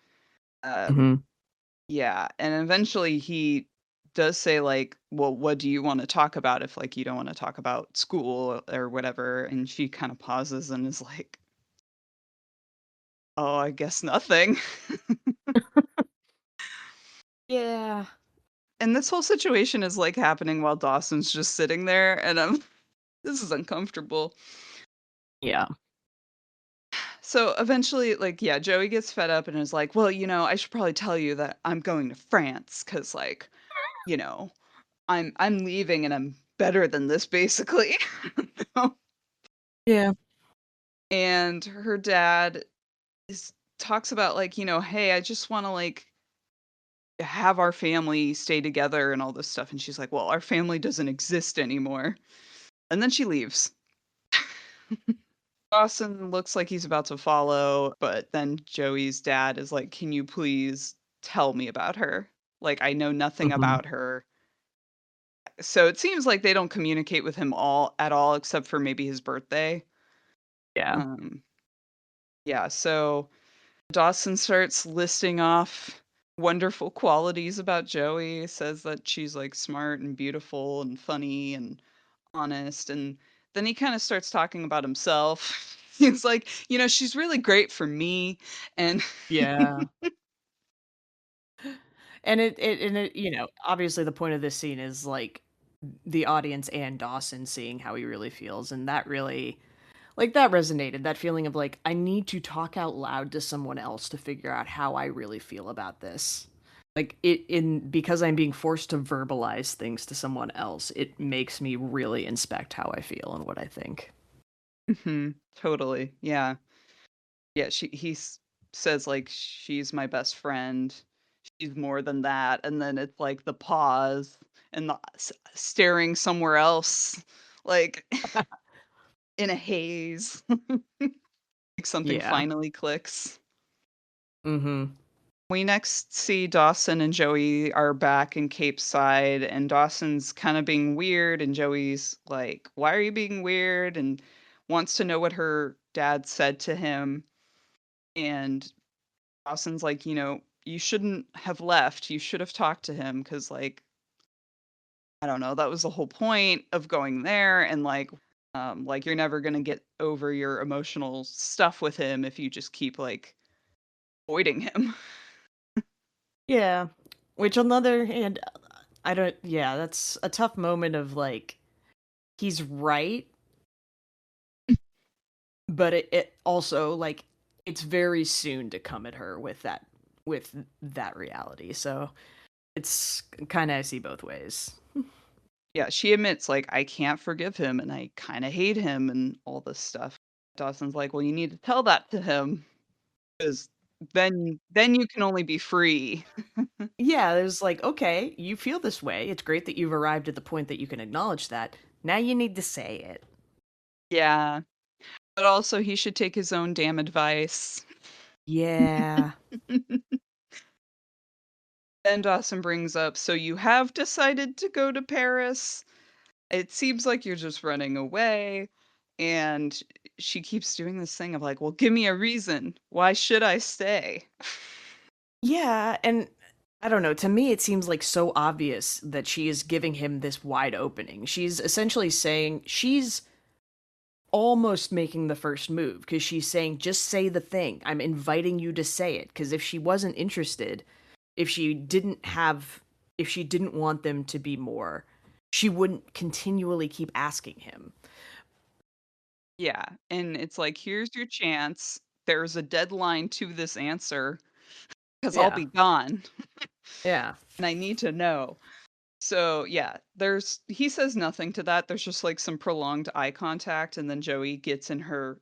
[SPEAKER 1] Um,
[SPEAKER 2] Hmm.
[SPEAKER 1] yeah, and eventually he does say like, "Well, what do you want to talk about if like you don't want to talk about school or whatever?" And she kind of pauses and is like, "Oh, I guess nothing."
[SPEAKER 2] Yeah.
[SPEAKER 1] And this whole situation is like happening while Dawson's just sitting there and I'm this is uncomfortable.
[SPEAKER 2] Yeah.
[SPEAKER 1] So eventually, like, yeah, Joey gets fed up and is like, "Well, I should probably tell you that I'm going to France because, like, you know, I'm leaving and I'm better than this, basically."
[SPEAKER 2] Yeah.
[SPEAKER 1] And her dad is talks about like, "Hey, I just want to like have our family stay together and all this stuff." And she's like, "Well, our family doesn't exist anymore." And then she leaves. Dawson looks like he's about to follow, but then Joey's dad is like, "Can you please tell me about her? Like, I know nothing
[SPEAKER 2] Hmm.
[SPEAKER 1] about her." So it seems like they don't communicate with him all at all except for maybe his birthday.
[SPEAKER 2] Yeah.
[SPEAKER 1] Um, yeah, so Dawson starts listing off wonderful qualities about Joey, says that she's like smart and beautiful and funny and honest, and then he kinda starts talking about himself. He's like, "She's really great for me," and
[SPEAKER 2] Yeah. And it, obviously the point of this scene is like the audience and Dawson seeing how he really feels, and that really that resonated. That feeling of like I need to talk out loud to someone else to figure out how I really feel about this. Like it in because I'm being forced to verbalize things to someone else, it makes me really inspect how I feel and what I think.
[SPEAKER 1] Mhm, totally, yeah. Yeah, says, like, "She's my best friend. She's more than that," and then it's, like, the pause and the staring somewhere else, like, in a haze, like something
[SPEAKER 2] Yeah.
[SPEAKER 1] finally clicks.
[SPEAKER 2] Mhm.
[SPEAKER 1] We next see Dawson and Joey are back in Cape Side, and Dawson's kinda being weird, and Joey's like, "Why are you being weird?" and wants to know what her dad said to him, and Dawson's like, "You shouldn't have left. You should have talked to him because, like, I don't know, that was the whole point of going there, and, like, you're never gonna get over your emotional stuff with him if you just keep, like, avoiding him."
[SPEAKER 2] Yeah. Which on the other hand, I don't yeah, that's a tough moment of like he's right, but it also like it's very soon to come at her with that reality. So it's kind of I see both ways.
[SPEAKER 1] Yeah, she admits, like, "I can't forgive him, and I kinda hate him," and all this stuff. Dawson's like, "Well, you need to tell that to him, because then you can only be free."
[SPEAKER 2] Yeah, there's like, okay, you feel this way. It's great that you've arrived at the point that you can acknowledge that. Now you need to say it.
[SPEAKER 1] Yeah, but also he should take his own damn advice.
[SPEAKER 2] Yeah.
[SPEAKER 1] Then Dawson brings up, "So you have decided to go to Paris? It seems like you're just running away." And she keeps doing this thing of like, "Well, give me a reason. Why should I stay?"
[SPEAKER 2] Yeah, and I don't know, to me it seems like so obvious that she is giving him this wide opening. She's essentially saying she's almost making the first move because she's saying just say the thing. I'm inviting you to say it because if she wasn't interested, if she didn't have if she didn't want them to be more, she wouldn't continually keep asking him.
[SPEAKER 1] Yeah, and it's like, "Here's your chance. There's a deadline to this answer because 'cause I'll
[SPEAKER 2] Yeah.
[SPEAKER 1] be gone,
[SPEAKER 2] Yeah.
[SPEAKER 1] and I need to know." So, yeah, he says nothing to that. There's just, like, some prolonged eye contact, and then Joey gets in her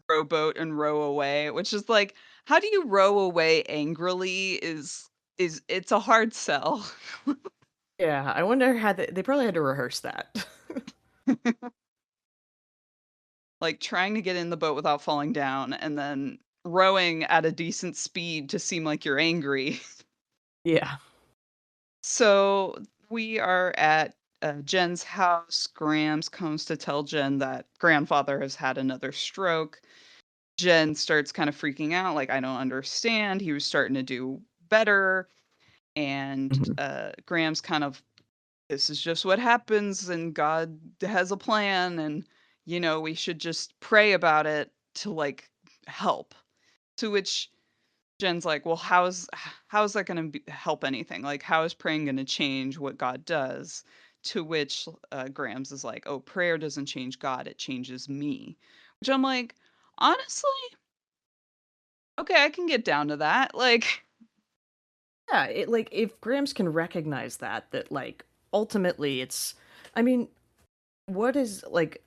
[SPEAKER 1] rowboat and row away, which is like, how do you row away angrily is it's a hard sell.
[SPEAKER 2] Yeah, I wonder how they probably had to rehearse that.
[SPEAKER 1] Like, trying to get in the boat without falling down and then rowing at a decent speed to seem like you're angry.
[SPEAKER 2] Yeah.
[SPEAKER 1] So, we are at, Jen's house. Grams comes to tell Jen that grandfather has had another stroke. Jen starts kind of freaking out, like, "I don't understand." He was starting to do better, and,
[SPEAKER 2] Mhm.
[SPEAKER 1] Graham's kind of, "This is just what happens, and God has a plan, and, we should just pray about it to, like, help." To which Jen's like, "Well, how is that gonna help anything? Like, how is praying gonna change what God does?" To which, Grams is like, "Oh, prayer doesn't change God, it changes me." Which I'm like, "Honestly, okay, I can get down to that." Like,
[SPEAKER 2] Yeah, it like if Grams can recognize that like ultimately I mean, what is like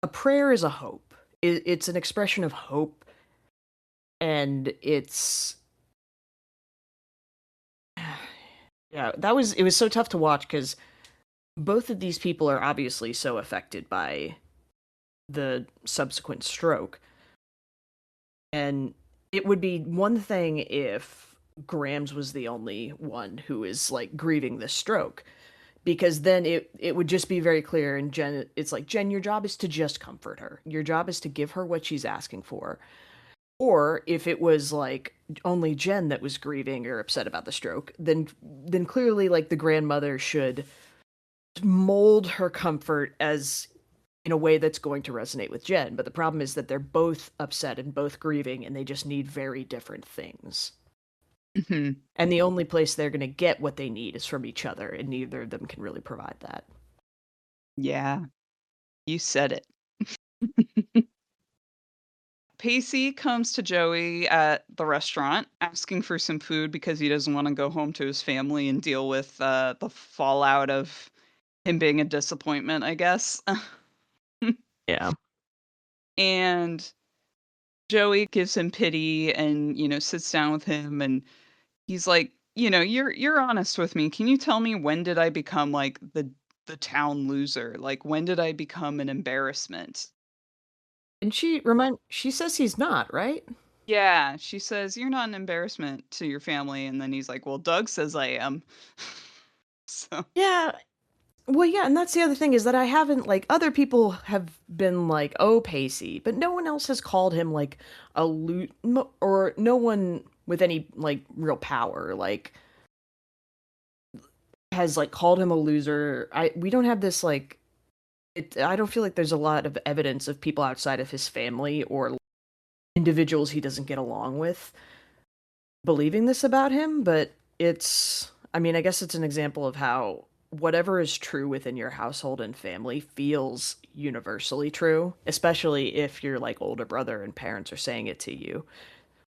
[SPEAKER 2] a prayer is a hope. It's an expression of hope, and it's yeah, it was so tough to watch because both of these people are obviously so affected by the subsequent stroke. And it would be one thing if Grams was the only one who is like grieving this stroke, because then it would just be very clear. And Jen, it's like, Jen, your job is to just comfort her. Your job is to give her what she's asking for. Or if it was like only Jen that was grieving or upset about the stroke, then clearly like the grandmother should mold her comfort as in a way that's going to resonate with Jen. But the problem is that they're both upset and both grieving, and they just need very different things.
[SPEAKER 1] mhm,
[SPEAKER 2] And the only place they're going to get what they need is from each other, and neither of them can really provide that.
[SPEAKER 1] yeah, you said it. Pacey comes to Joey at the restaurant asking for some food because he doesn't wanna go home to his family and deal with, the fallout of him being a disappointment, I guess.
[SPEAKER 2] Yeah.
[SPEAKER 1] And Joey gives him pity and, sits down with him, and he's like, "You're honest with me. Can you tell me when did I become, like, the town loser? Like, when did I become an embarrassment?"
[SPEAKER 2] And she says he's not, right?
[SPEAKER 1] Yeah, she says, "You're not an embarrassment to your family," and then he's like, "Well, Doug says I am." So
[SPEAKER 2] Yeah. Well, yeah, and that's the other thing is that I haven't like other people have been like, "Oh, Pacey," but no one else has called him like a or no one with any like real power like has like called him a loser. I we don't have this like I don't feel like there's a lot of evidence of people outside of his family or individuals he doesn't get along with believing this about him, but I mean, I guess it's an example of how whatever is true within your household and family feels universally true, especially if your like older brother and parents are saying it to you.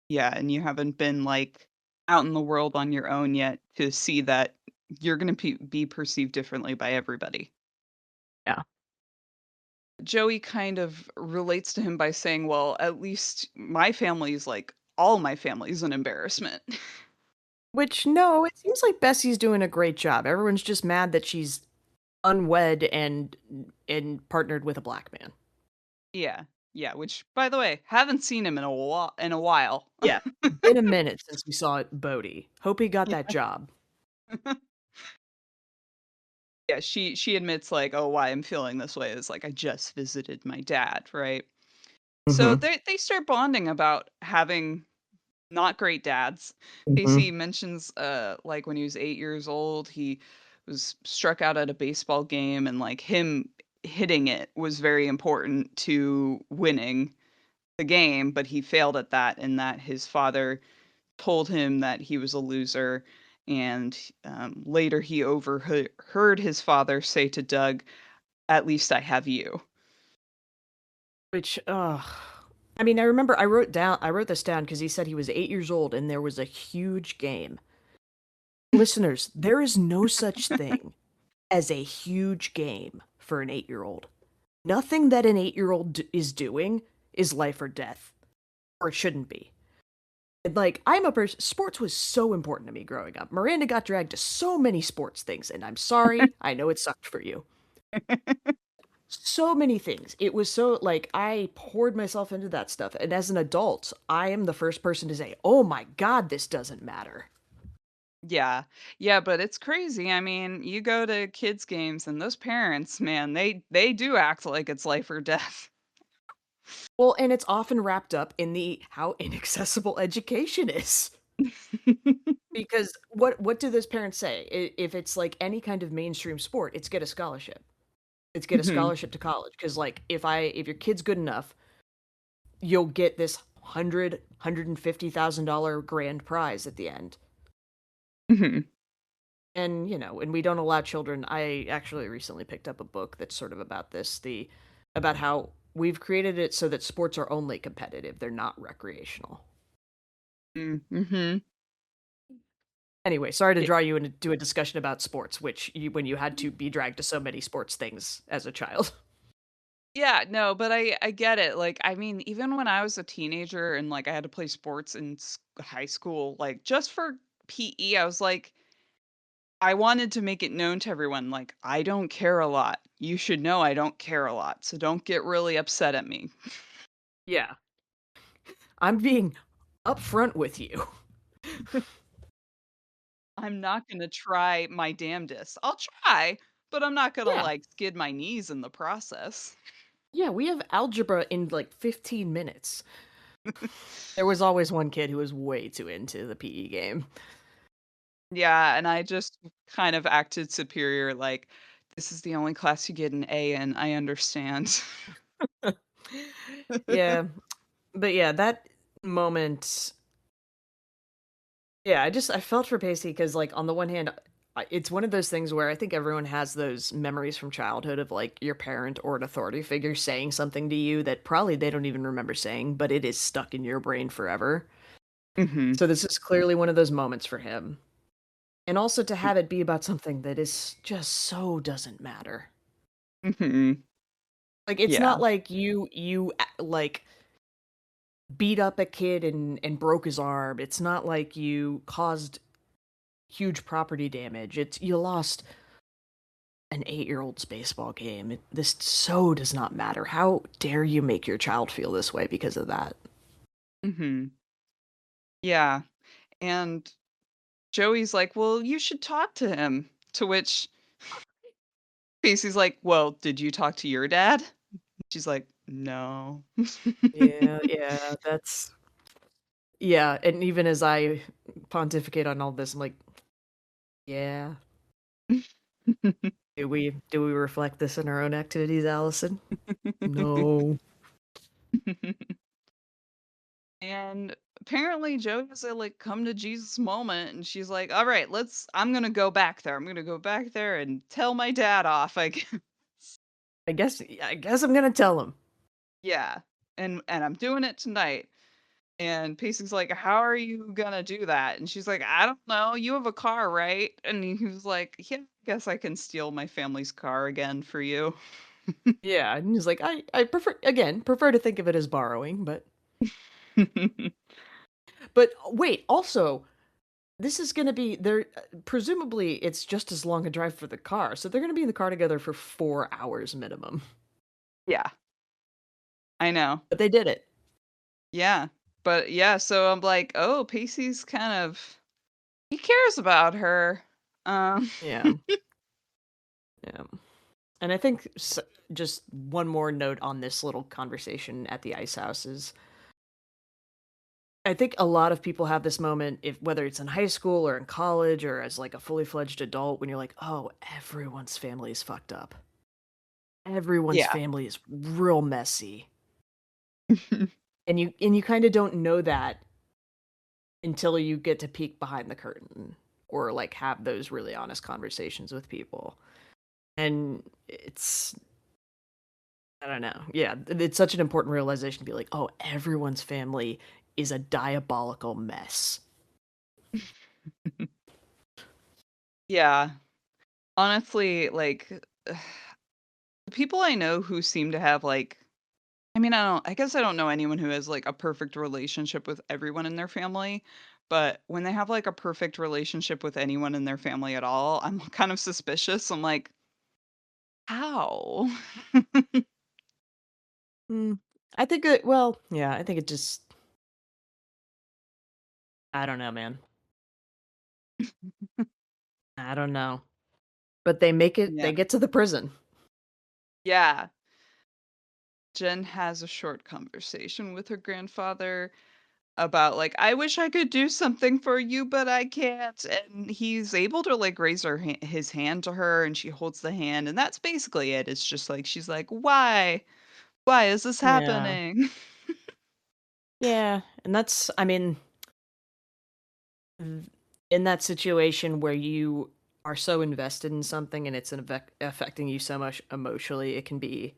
[SPEAKER 1] yeah, and you haven't been, like, out in the world on your own yet to see that you're gonna be perceived differently by everybody.
[SPEAKER 2] Yeah.
[SPEAKER 1] Joey kind of relates to him by saying, "Well, at least my family's like all my family's an embarrassment."
[SPEAKER 2] Which no, it seems like Bessie's doing a great job. Everyone's just mad that she's unwed and partnered with a black man.
[SPEAKER 1] Yeah. Yeah, which, by the way, haven't seen him in a while.
[SPEAKER 2] Yeah. Been a minute since we saw Bodhi. Hope he got that
[SPEAKER 1] Yeah.
[SPEAKER 2] job.
[SPEAKER 1] Yeah, she admits like, "Oh, why I'm feeling this way is like I just visited my dad," right? So
[SPEAKER 2] Mhm.
[SPEAKER 1] they start bonding about having not great dads.
[SPEAKER 2] Mhm.
[SPEAKER 1] Pacey mentions, like, when he was 8 years old, he was struck out at a baseball game, and, like, him hitting it was very important to winning the game, but he failed at that, and that his father told him that he was a loser, and, later he overheard heard his father say to Doug, "At least I have you."
[SPEAKER 2] Which, I mean, I remember I wrote this down because he said he was 8 years old and there was a huge game. Listeners, there is no such thing as a huge game for an 8-year old. Nothing that an 8-year old is doing is life or death, or it shouldn't be. And like, I'm a person, sports was so important to me growing up. Miranda got dragged to so many sports things, and I'm sorry, I know it sucked for you. So many things. It was so like I poured myself into that stuff. And as an adult, I am the first person to say, "Oh my God, this doesn't matter."
[SPEAKER 1] Yeah. Yeah, but it's crazy. I mean, you go to kids' games and those parents, man, they do act like it's life or death.
[SPEAKER 2] Well, and it's often wrapped up in the how inaccessible education is. Because what do those parents say? If it's like any kind of mainstream sport, it's get a scholarship. It's get a
[SPEAKER 1] Mhm.
[SPEAKER 2] scholarship to college. Because like if your kid's good enough, you'll get this $150,000 grand prize at the end.
[SPEAKER 1] Mhm.
[SPEAKER 2] And and we don't allow children. I actually recently picked up a book that's sort of about this, the about how we've created it so that sports are only competitive, they're not recreational.
[SPEAKER 1] Mhm.
[SPEAKER 2] Anyway, sorry to
[SPEAKER 1] Yeah,
[SPEAKER 2] draw you into a discussion about sports, which when you had to be dragged to so many sports things as a child.
[SPEAKER 1] yeah, no, but I get it. Like, I mean, even when I was a teenager and like I had to play sports in high school, like just for PE, I was like, I wanted to make it known to everyone, like, I don't care a lot. You should know I don't care a lot, so don't get really upset at me.
[SPEAKER 2] Yeah, I'm being upfront with you.
[SPEAKER 1] I'm not gonna try my damnedest. I'll try, but I'm not gonna
[SPEAKER 2] Yeah,
[SPEAKER 1] like skid my knees in the process.
[SPEAKER 2] yeah, we have algebra in like 15 minutes. There was always one kid who was way too into the PE game.
[SPEAKER 1] Yeah, and I just kind of acted superior, like, "This is the only class you get an A in, I understand."
[SPEAKER 2] Yeah, but yeah, that moment. Yeah, I felt for Pacey because, like, on the one hand, it's one of those things where I think everyone has those memories from childhood of like your parent or an authority figure saying something to you that probably they don't even remember saying, but it is stuck in your brain forever.
[SPEAKER 1] Mhm.
[SPEAKER 2] So this is clearly one of those moments for him. And also to have it be about something that is just so doesn't matter.
[SPEAKER 1] Mhm.
[SPEAKER 2] Like it's
[SPEAKER 1] Yeah.
[SPEAKER 2] not like like beat up a kid and broke his arm. It's not like you caused huge property damage. It's you lost an 8-year-old's baseball game. This so does not matter. How dare you make your child feel this way because of that?
[SPEAKER 1] Mhm. Yeah, and Joey's like, "Well, you should talk to him." To which Casey's like, "Well, did you talk to your dad?" She's like, "No."
[SPEAKER 2] Yeah, yeah, that's yeah. And even as I pontificate on all this, I'm like, yeah. Do we reflect this in our own activities, Allison? No.
[SPEAKER 1] And apparently Joey has a like come to Jesus moment and she's like, "All right, I'm going to go back there. I'm going to go back there and tell my dad off." Like,
[SPEAKER 2] I guess I'm gonna tell him.
[SPEAKER 1] yeah. And I'm doing it tonight. And Pacey's like, "How are you going to do that?" And she's like, "I don't know. You have a car, right?" And he was like, "Yeah, I guess I can steal my family's car again for you."
[SPEAKER 2] Yeah, and he's like, I prefer to think of it as borrowing, but wait, also this is gonna be there. Presumably, it's just as long a drive for the car, so they're gonna be in the car together for 4 hours minimum.
[SPEAKER 1] Yeah, I know.
[SPEAKER 2] But they did it.
[SPEAKER 1] Yeah. But yeah, so I'm like, "Oh, Pacey's kind of he cares about her." Um
[SPEAKER 2] Yeah, yeah. And I think just one more note on this little conversation at the ice house is I think a lot of people have this moment, if whether it's in high school or in college or as like a fully fledged adult, when you're like, oh, everyone's family is fucked up. Everyone's
[SPEAKER 1] Yeah.
[SPEAKER 2] family is real messy. And you kind of don't know that until you get to peek behind the curtain or like have those really honest conversations with people. And it's I don't know. Yeah, it's such an important realization to be like, "Oh, everyone's family is a diabolical mess."
[SPEAKER 1] Yeah. Honestly, like, the people I know who seem to have, like, I mean, I guess I don't know anyone who has, like, a perfect relationship with everyone in their family, but when they have, like, a perfect relationship with anyone in their family at all, I'm kind of suspicious. I'm like, "How?"
[SPEAKER 2] Mm, I think it. Well, yeah, I think it just. I don't know, man. I don't know. But they make it.
[SPEAKER 1] Yeah.
[SPEAKER 2] They get to the prison.
[SPEAKER 1] Yeah. Jen has a short conversation with her grandfather about, like, "I wish I could do something for you, but I can't," and he's able to, like, raise his hand to her, and she holds the hand, and that's basically it. It's just, like, she's like, "Why? Why is this
[SPEAKER 2] Yeah.
[SPEAKER 1] happening?"
[SPEAKER 2] Yeah, and that's. I mean, in that situation where you are so invested in something and it's affecting you so much emotionally, it can be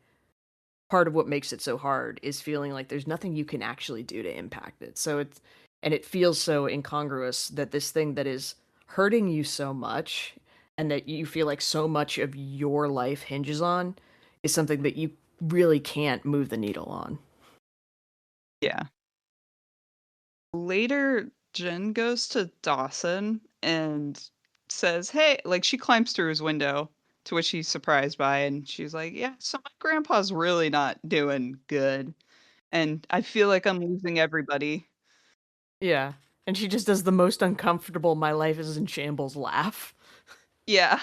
[SPEAKER 2] part of what makes it so hard is feeling like there's nothing you can actually do to impact it. So it's and it feels so incongruous that this thing that is hurting you so much and that you feel like so much of your life hinges on is something that you really can't move the needle on.
[SPEAKER 1] Yeah. Later, Jen goes to Dawson and says, "Hey," like, she climbs through his window, to which he's surprised by, and she's like, "Yeah, so my grandpa's really not doing good, and I feel like I'm losing everybody."
[SPEAKER 2] Yeah. And she just does the most uncomfortable my life is in shambles laugh.
[SPEAKER 1] Yeah.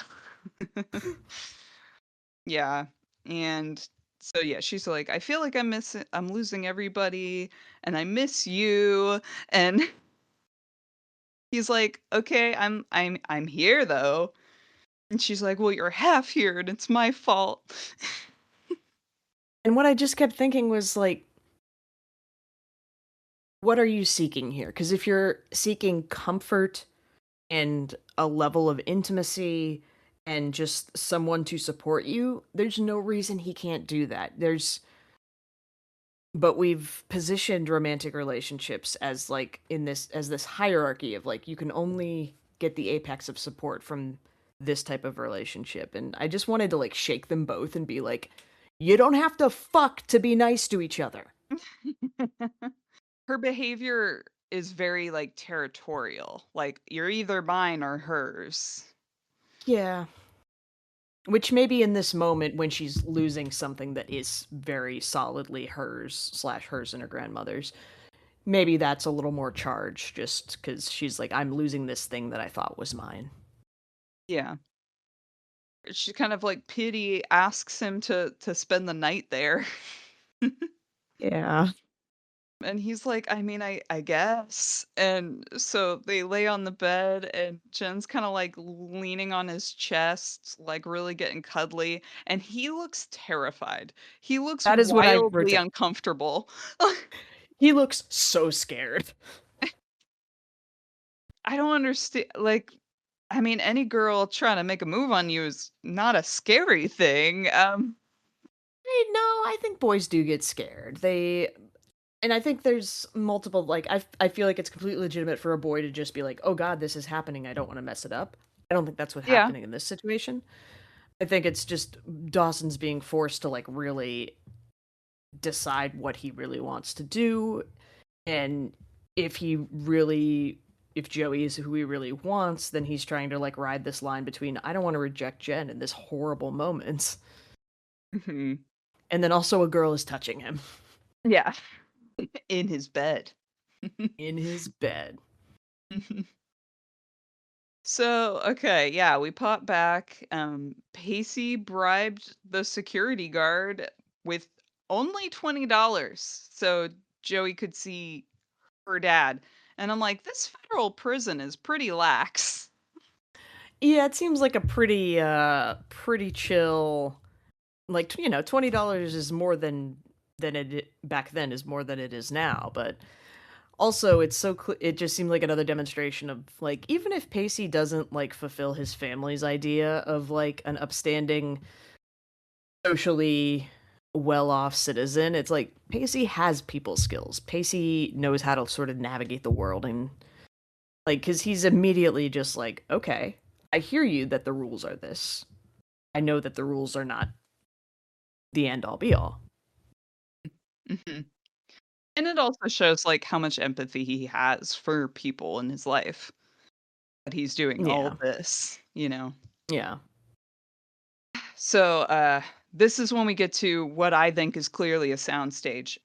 [SPEAKER 1] Yeah, and so, yeah, she's like, "I feel like I'm losing everybody, and I miss you," and he's like, "Okay, I'm here, though." And she's like, "Well, you're half here, and it's my fault."
[SPEAKER 2] And what I just kept thinking was like, what are you seeking here? Because if you're seeking comfort and a level of intimacy and just someone to support you, there's no reason he can't do that. But we've positioned romantic relationships as like in this as this hierarchy of like you can only get the apex of support from this type of relationship. And I just wanted to like shake them both and be like, you don't have to fuck to be nice to each other.
[SPEAKER 1] Her behavior is very, like, territorial, like, "You're either mine or hers."
[SPEAKER 2] Yeah. Which maybe in this moment when she's losing something that is very solidly hers slash hers and her grandmother's, maybe that's a little more charged just because she's like, I'm losing this thing that I thought was mine.
[SPEAKER 1] Yeah. She kind of, like, pity asks him to spend the night there.
[SPEAKER 2] Yeah.
[SPEAKER 1] And he's like, "I mean, I guess." And so they lay on the bed, and Jen's kinda, like, leaning on his chest, like, really getting cuddly, and he looks terrified. He looks
[SPEAKER 2] That is what I wrote
[SPEAKER 1] wildly
[SPEAKER 2] down.
[SPEAKER 1] uncomfortable.
[SPEAKER 2] He looks so scared.
[SPEAKER 1] I don't understand. Like, I mean, any girl trying to make a move on you is not a scary thing,
[SPEAKER 2] Hey, no, I think boys do get scared. And I think there's multiple like I feel like it's completely legitimate for a boy to just be like, "Oh god, this is happening. I don't want to mess it up." I don't think that's what's
[SPEAKER 1] Yeah.
[SPEAKER 2] happening in this situation. I think it's just Dawson's being forced to like really decide what he really wants to do and if he really if Joey is who he really wants, then he's trying to like ride this line between I don't want to reject Jen in this horrible moment,
[SPEAKER 1] Mhm.
[SPEAKER 2] and then also a girl is touching him
[SPEAKER 1] Yeah. In his bed.
[SPEAKER 2] in his bed.
[SPEAKER 1] So, okay, yeah, we pop back. Pacey bribed the security guard with only $20 so Joey could see her dad. And I'm like, this federal prison is pretty lax.
[SPEAKER 2] Yeah, it seems like a pretty chill like $20 is more than back then is more than it is now, but also it's it just seemed like another demonstration of like even if Pacey doesn't like fulfill his family's idea of like an upstanding socially well-off citizen, it's like Pacey has people skills. Pacey knows how to sort of navigate the world and like cuz he's immediately just like, "Okay, I hear you that the rules are this. I know that the rules are not the end all be all."
[SPEAKER 1] Mhm. And it also shows, like, how much empathy he has for people in his life, that he's doing all
[SPEAKER 2] Yeah.
[SPEAKER 1] this, you know?
[SPEAKER 2] Yeah.
[SPEAKER 1] So, this is when we get to what I think is clearly a soundstage.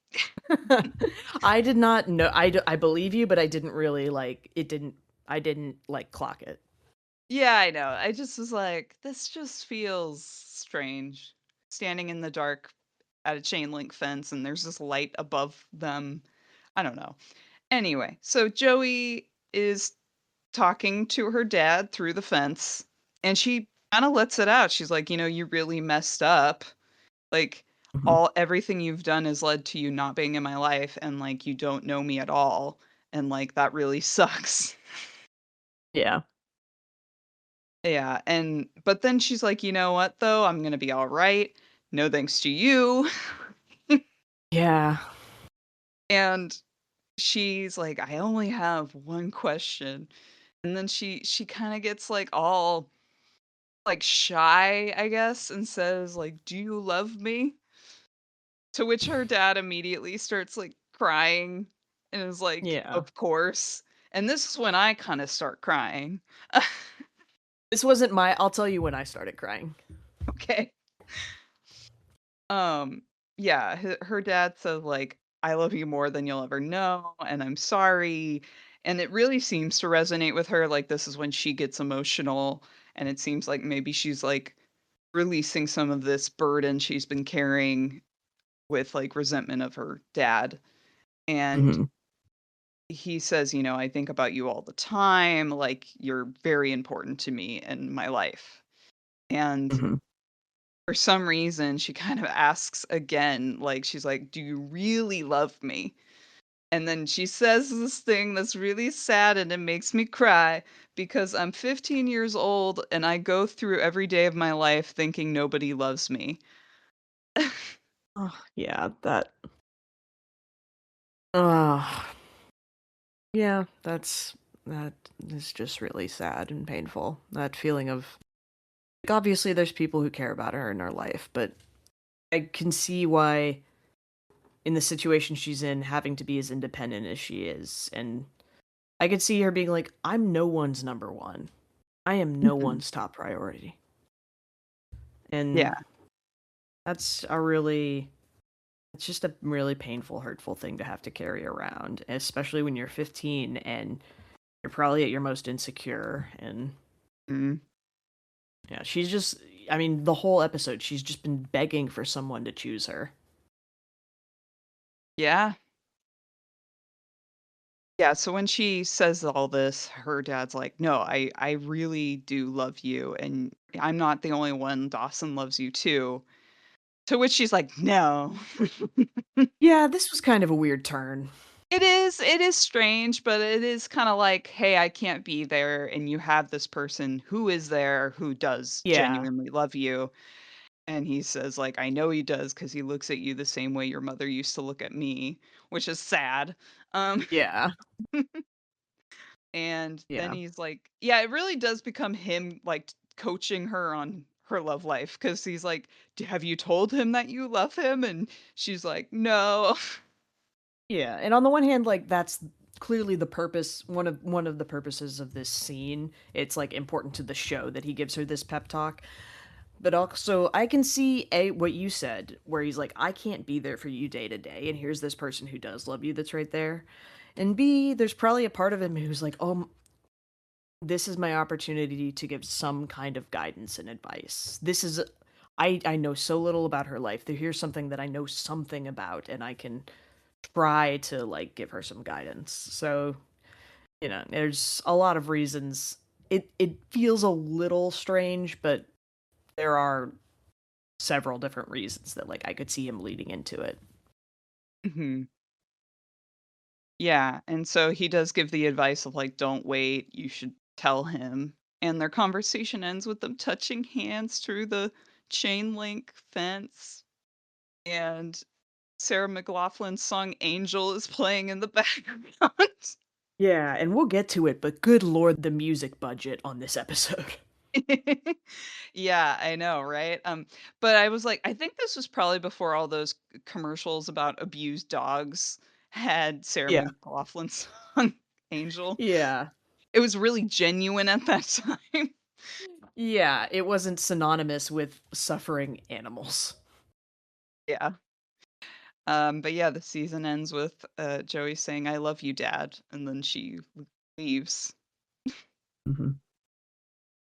[SPEAKER 2] I did not know I believe you, but I didn't really, like it didn't I didn't, like, clock it.
[SPEAKER 1] Yeah, I know. I just was like, "This just feels strange." Standing in the dark at a chain link fence, and there's this light above them. I don't know. Anyway, so Joey is talking to her dad through the fence, and she kinda lets it out. She's like, "You really messed up. Like,
[SPEAKER 2] Mhm.
[SPEAKER 1] everything you've done has led to you not being in my life, and, like, you don't know me at all, and, like, that really sucks."
[SPEAKER 2] Yeah.
[SPEAKER 1] Yeah, but then she's like, "You know what, though? I'm gonna be alright. No thanks to you."
[SPEAKER 2] Yeah.
[SPEAKER 1] And she's like, "I only have one question." And then she kinda gets, like, all, like, shy, I guess, and says, like, "Do you love me?" To which her dad immediately starts, like, crying and is like,
[SPEAKER 2] Yeah.
[SPEAKER 1] "Of course." And this is when I kinda start crying.
[SPEAKER 2] This wasn't my I'll tell you when I started crying.
[SPEAKER 1] Okay. Um, yeah, her dad says, like, "I love you more than you'll ever know, and I'm sorry." And it really seems to resonate with her, like, this is when she gets emotional, and it seems like maybe she's, like, releasing some of this burden she's been carrying with, like, resentment of her dad. And
[SPEAKER 2] Mhm.
[SPEAKER 1] he says, "I think about you all the time, like, you're very important to me in my life." And
[SPEAKER 2] Mhm.
[SPEAKER 1] for some reason, she kind of asks again, like, she's like, "Do you really love me?" And then she says this thing that's really sad and it makes me cry because I'm 15 years old and I go through every day of my life thinking nobody loves me.
[SPEAKER 2] Oh, yeah, Ugh. Yeah, that is just really sad and painful. That feeling of like, obviously, there's people who care about her in her life, but I can see why, in the situation she's in, having to be as independent as she is, and I could see her being like, "I'm no one's number one. I am no
[SPEAKER 1] Mhm.
[SPEAKER 2] one's top priority,"
[SPEAKER 1] Yeah.
[SPEAKER 2] and that's a really it's just a really painful, hurtful thing to have to carry around, especially when you're 15 and you're probably at your most insecure and
[SPEAKER 1] Mhm.
[SPEAKER 2] yeah, she's just I mean, the whole episode, she's just been begging for someone to choose her.
[SPEAKER 1] Yeah. Yeah, so when she says all this, her dad's like, "No, I really do love you, and I'm not the only one. Dawson loves you too." To which she's like, "No."
[SPEAKER 2] Yeah, this was kind of a weird turn.
[SPEAKER 1] It is strange, but it is kinda like, "Hey, I can't be there, and you have this person who is there, who does
[SPEAKER 2] Yeah.
[SPEAKER 1] genuinely love you." And he says, like, "I know he does because he looks at you the same way your mother used to look at me," which is sad. Um,
[SPEAKER 2] Yeah.
[SPEAKER 1] and then
[SPEAKER 2] Yeah.
[SPEAKER 1] he's like, yeah, it really does become him, like, coaching her on her love life because he's like, Have you told him that you love him?" And she's like, "No."
[SPEAKER 2] Yeah, and on the one hand, like, that's clearly the purpose one of the purposes of this scene. It's, like, important to the show that he gives her this pep talk. But also, I can see A, what you said, where he's like, I can't be there for you day to day, and here's this person who does love you that's right there. And B, there's probably a part of him who's like, oh, this is my opportunity to give some kind of guidance and advice. I know so little about her life. Here's something that I know something about, and I can try to, like, give her some guidance. So, there's a lot of reasons. It feels a little strange, but there are several different reasons that, like, I could see him leading into it.
[SPEAKER 1] Mhm. Yeah, and so he does give the advice of, like, "Don't wait, you should tell him." And their conversation ends with them touching hands through the chain link fence, and Sarah McLachlan's song "Angel" is playing in the background.
[SPEAKER 2] Yeah, and we'll get to it, but good lord, the music budget on this episode.
[SPEAKER 1] Yeah, I know, right? But I was like, I think this was probably before all those commercials about abused dogs had Sarah
[SPEAKER 2] Yeah.
[SPEAKER 1] McLachlan's song Angel.
[SPEAKER 2] Yeah.
[SPEAKER 1] It was really genuine at that time.
[SPEAKER 2] Yeah, it wasn't synonymous with suffering animals.
[SPEAKER 1] Yeah. But yeah, the season ends with Joey saying, "I love you, Dad," and then she leaves.
[SPEAKER 2] Mhm.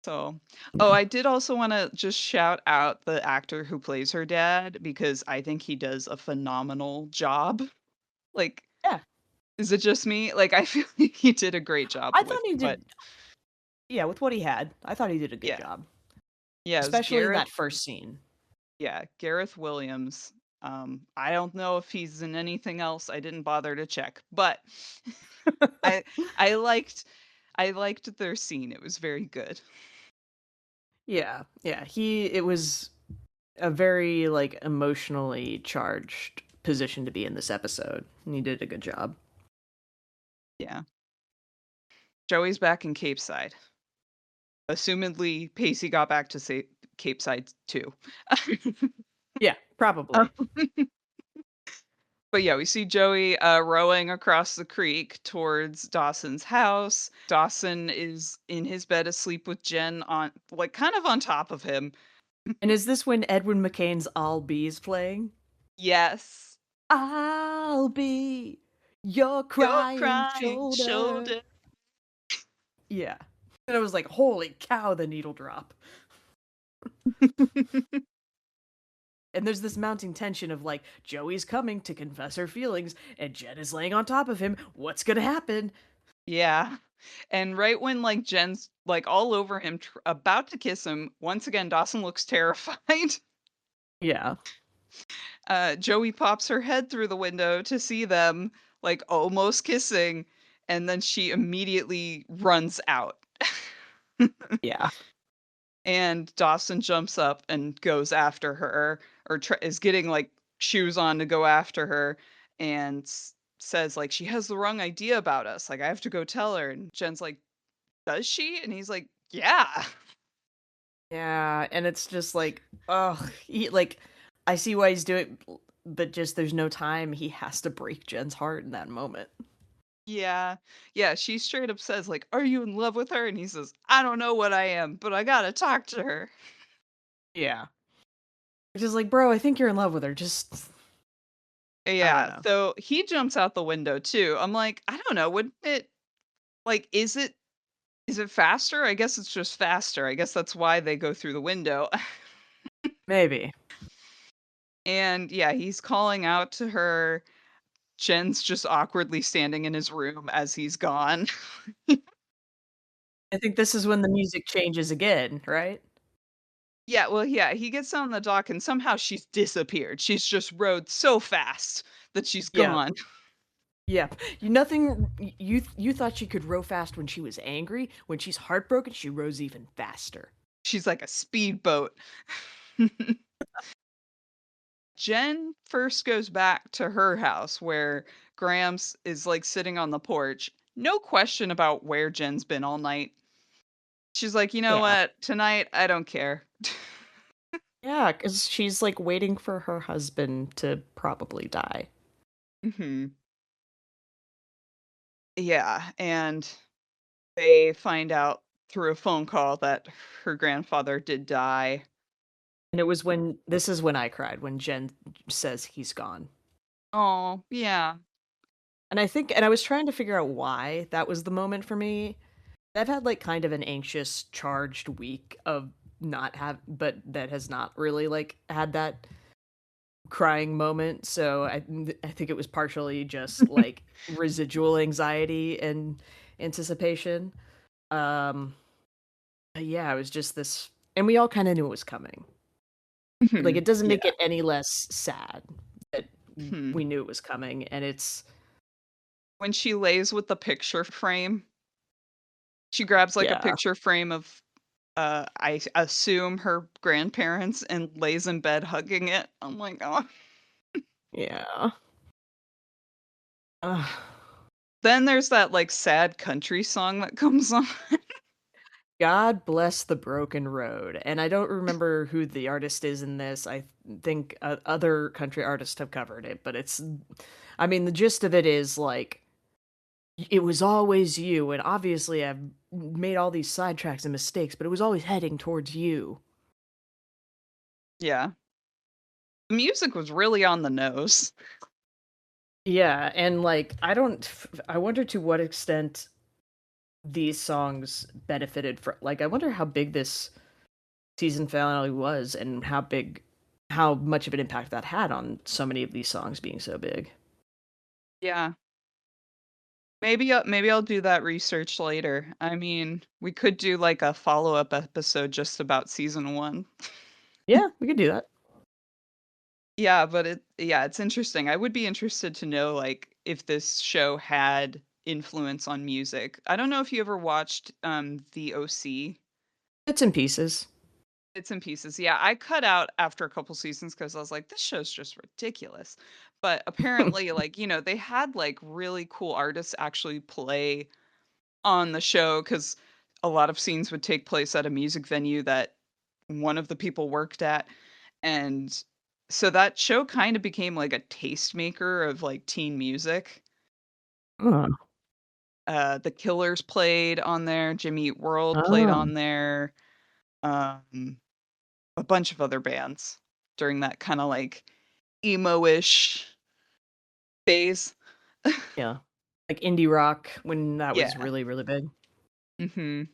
[SPEAKER 1] So, oh,
[SPEAKER 2] Yeah.
[SPEAKER 1] I did also want to just shout out the actor who plays her dad because I think he does a phenomenal job. Like,
[SPEAKER 2] Yeah.
[SPEAKER 1] is it just me? Like, I feel like he did a great job
[SPEAKER 2] I thought
[SPEAKER 1] with
[SPEAKER 2] he
[SPEAKER 1] what.
[SPEAKER 2] did yeah, with what he had, I thought he did a good
[SPEAKER 1] Yeah,
[SPEAKER 2] job,
[SPEAKER 1] yeah, it was
[SPEAKER 2] especially in
[SPEAKER 1] Gareth.
[SPEAKER 2] that first scene.
[SPEAKER 1] Yeah, Gareth Williams. I don't know if he's in anything else. I didn't bother to check, but I I liked I liked their scene. It was very good.
[SPEAKER 2] Yeah, yeah, it was a very, like, emotionally charged position to be in this episode, and he did a good job.
[SPEAKER 1] Yeah. Joey's back in Cape Side. Assumedly, Pacey got back to say Cape Side too.
[SPEAKER 2] Yeah,
[SPEAKER 1] Um,
[SPEAKER 2] probably.
[SPEAKER 1] but yeah, we see Joey rowing across the creek towards Dawson's house. Dawson is in his bed asleep with Jen on, like, kind of on top of him.
[SPEAKER 2] And is this when Edwin McCain's "I'll Be's" playing?
[SPEAKER 1] Yes.
[SPEAKER 2] I'll be your
[SPEAKER 1] Your
[SPEAKER 2] crying
[SPEAKER 1] crying
[SPEAKER 2] shoulder.
[SPEAKER 1] shoulder.
[SPEAKER 2] Yeah. And I was like, "Holy cow, the needle drop." And there's this mounting tension of like, Joey's coming to confess her feelings, and Jen is laying on top of him. What's gonna happen?
[SPEAKER 1] Yeah. And right when like Jen's like all over him, about to kiss him, once again Dawson looks terrified.
[SPEAKER 2] Yeah.
[SPEAKER 1] Joey pops her head through the window to see them like almost kissing, and then she immediately runs out.
[SPEAKER 2] Yeah.
[SPEAKER 1] And Dawson jumps up and goes after her, or is getting like shoes on to go after her, and says like she has the wrong idea about us. Like I have to go tell her. And Jen's like, "Does she?" And he's like, "Yeah."
[SPEAKER 2] Yeah. And it's just like, oh, like, I see why he's doing, but just there's no time. He has to break Jen's heart in that moment.
[SPEAKER 1] Yeah. Yeah, she straight up says like, "Are you in love with her?" And he says, "I don't know what I am, but I got to talk to her."
[SPEAKER 2] Yeah. Which is like, bro, I think you're in love with her. Just, I don't
[SPEAKER 1] Yeah,
[SPEAKER 2] know.
[SPEAKER 1] so he jumps out the window too. I'm like, I don't know, wouldn't it like is it faster? I guess it's just faster. I guess that's why they go through the window.
[SPEAKER 2] Maybe.
[SPEAKER 1] And yeah, he's calling out to her. Jen's just awkwardly standing in his room as he's gone.
[SPEAKER 2] I think this is when the music changes again, right?
[SPEAKER 1] Yeah, well, yeah, he gets on the dock and somehow she's disappeared. She's just rode so fast that she's
[SPEAKER 2] Yeah.
[SPEAKER 1] gone.
[SPEAKER 2] Yeah. You thought she could row fast when she was angry. When she's heartbroken, she rows even faster.
[SPEAKER 1] She's like a speedboat. Jen first goes back to her house where Grams is like sitting on the porch. No question about where Jen's been all night. She's like, "You know
[SPEAKER 2] Yeah.
[SPEAKER 1] what? Tonight, I don't care."
[SPEAKER 2] Yeah, because she's like waiting for her husband to probably die.
[SPEAKER 1] Mhm. Yeah, and they find out through a phone call that her grandfather did die.
[SPEAKER 2] And it was when this is when I cried when Jen says he's gone.
[SPEAKER 1] Oh, yeah.
[SPEAKER 2] And I think and I was trying to figure out why that was the moment for me. I've had like kind of an anxious, charged week of not have but that has not really like had that crying moment. So I think it was partially just like residual anxiety and anticipation. Um yeah, it was just this and we all kind of knew it was coming. Like
[SPEAKER 1] Mhm.
[SPEAKER 2] it doesn't make
[SPEAKER 1] Yeah.
[SPEAKER 2] it any less sad that
[SPEAKER 1] Mhm.
[SPEAKER 2] we knew it was coming and it's
[SPEAKER 1] When she lays with the picture frame, she grabs like a
[SPEAKER 2] yeah.
[SPEAKER 1] picture frame of assume her grandparents and lays in bed hugging it. I'm like, "Oh."
[SPEAKER 2] Yeah. Ugh.
[SPEAKER 1] Then there's that, like, sad country song that comes on.
[SPEAKER 2] God Bless the Broken Road, and I don't remember who the artist is in this. I think other country artists have covered it, but it's, I mean, the gist of it is like, it was always you, and obviously I've made all these sidetracks and mistakes, but it was always heading towards you.
[SPEAKER 1] Yeah. The music was really on the nose.
[SPEAKER 2] Yeah, and like I wonder to what extent these songs benefited from, like, I wonder how big this season finale was and how much of an impact that had on so many of these songs being so big.
[SPEAKER 1] Yeah. Maybe I'll do that research later. I mean, we could do, like, a follow-up episode just about season 1.
[SPEAKER 2] Yeah, we could do that.
[SPEAKER 1] Yeah, but it's interesting. I would be interested to know, like, if this show had influence on music. I don't know if you ever watched, The OC.
[SPEAKER 2] Bits and pieces.
[SPEAKER 1] Bits and pieces. Yeah, I cut out after a couple seasons because I was like, "This show's just ridiculous." But apparently, like, they had, like, really cool artists actually play on the show because a lot of scenes would take place at a music venue that one of the people worked at, and so that show kinda became like a tastemaker of, like, teen music.
[SPEAKER 2] Oh.
[SPEAKER 1] The Killers played on there, Jimmy Eat World played
[SPEAKER 2] Oh,
[SPEAKER 1] on there, um, a bunch of other bands during that kinda, like, emo-ish phase.
[SPEAKER 2] yeah. Like indie rock when that was
[SPEAKER 1] Yeah.
[SPEAKER 2] really, really big.
[SPEAKER 1] Mhm.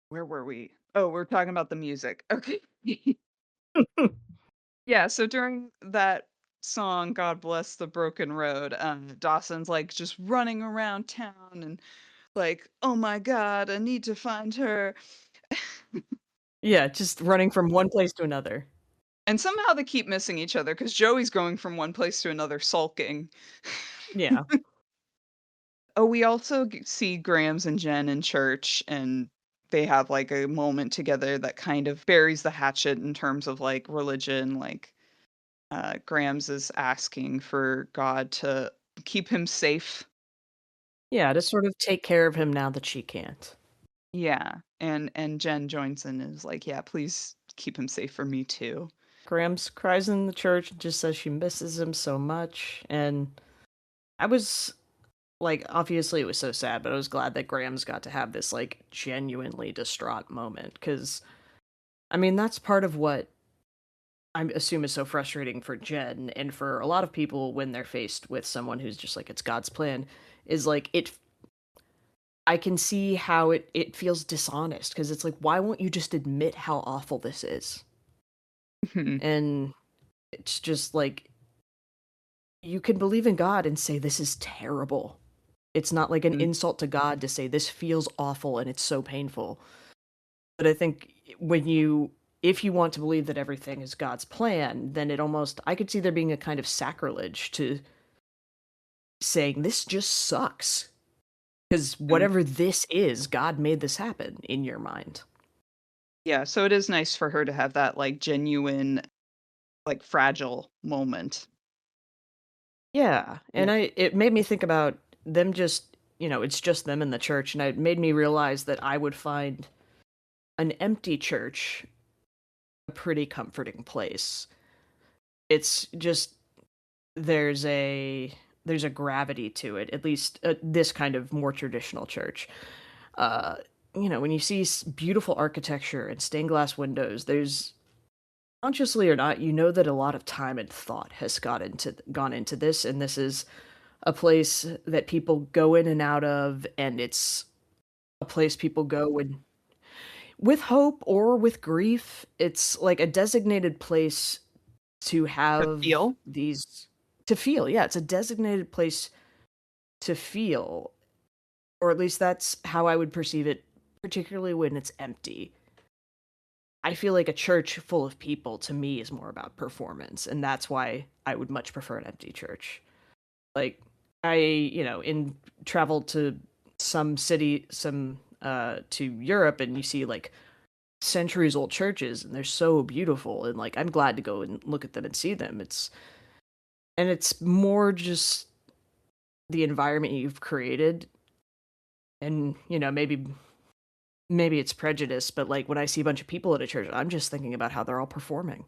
[SPEAKER 1] Where were we? Oh, we're talking about the music. Okay. Yeah, so during that song, "God Bless the Broken Road," Dawson's, like, just running around town and like, "Oh my god, I need to find her."
[SPEAKER 2] Yeah, just running from one place to another.
[SPEAKER 1] And somehow they keep missing each other because Joey's going from one place to another sulking.
[SPEAKER 2] Yeah.
[SPEAKER 1] Oh, we also see Grams and Jen in church, and they have, like, a moment together that kind of buries the hatchet in terms of, like, religion, like, Grams is asking for God to keep him safe.
[SPEAKER 2] Yeah, to sort of take care of him now that she can't.
[SPEAKER 1] Yeah, and Jen joins in and is like, "Yeah, please keep him safe for me too."
[SPEAKER 2] Grams cries in the church and just says she misses him so much, and I was like, obviously it was so sad, but I was glad that Grams got to have this, like, genuinely distraught moment because I mean, that's part of what I assume is so frustrating for Jen and for a lot of people when they're faced with someone who's just like, "It's God's plan," is like, I can see how it feels dishonest because it's like, why won't you just admit how awful this is?
[SPEAKER 1] Mhm,
[SPEAKER 2] And it's just like, you can believe in God and say, "This is terrible." It's not like an
[SPEAKER 1] mhm,
[SPEAKER 2] insult to God to say, "This feels awful and it's so painful." But I think when you if you want to believe that everything is God's plan, then it almost I could see there being a kind of sacrilege to saying, "This just sucks." Because
[SPEAKER 1] mhm.
[SPEAKER 2] whatever this is, God made this happen in your mind.
[SPEAKER 1] Yeah, so it is nice for her to have that, like, genuine, like, fragile moment.
[SPEAKER 2] Yeah,
[SPEAKER 1] Yeah.
[SPEAKER 2] and it made me think about them just it's just them in the church, and it made me realize that I would find an empty church a pretty comforting place. It's just there's a there's a gravity to it, at least, this kind of more traditional church. Uh, when you see beautiful architecture and stained glass windows, there's consciously or not, you know that a lot of time and thought has gone into this, and this is a place that people go in and out of, and it's a place people go when with hope or with grief. It's like a designated place to
[SPEAKER 1] To
[SPEAKER 2] have
[SPEAKER 1] feel?
[SPEAKER 2] these to feel. Yeah, it's a designated place to feel, or at least that's how I would perceive it, particularly when it's empty. I feel like a church full of people to me is more about performance, and that's why I would much prefer an empty church. Like in travel to some to Europe, and you see like centuries old churches, and they're so beautiful, and like I'm glad to go and look at them and see them. It's more just the environment you've created, and maybe maybe it's prejudice, but like when I see a bunch of people at a church, I'm just thinking about how they're all performing,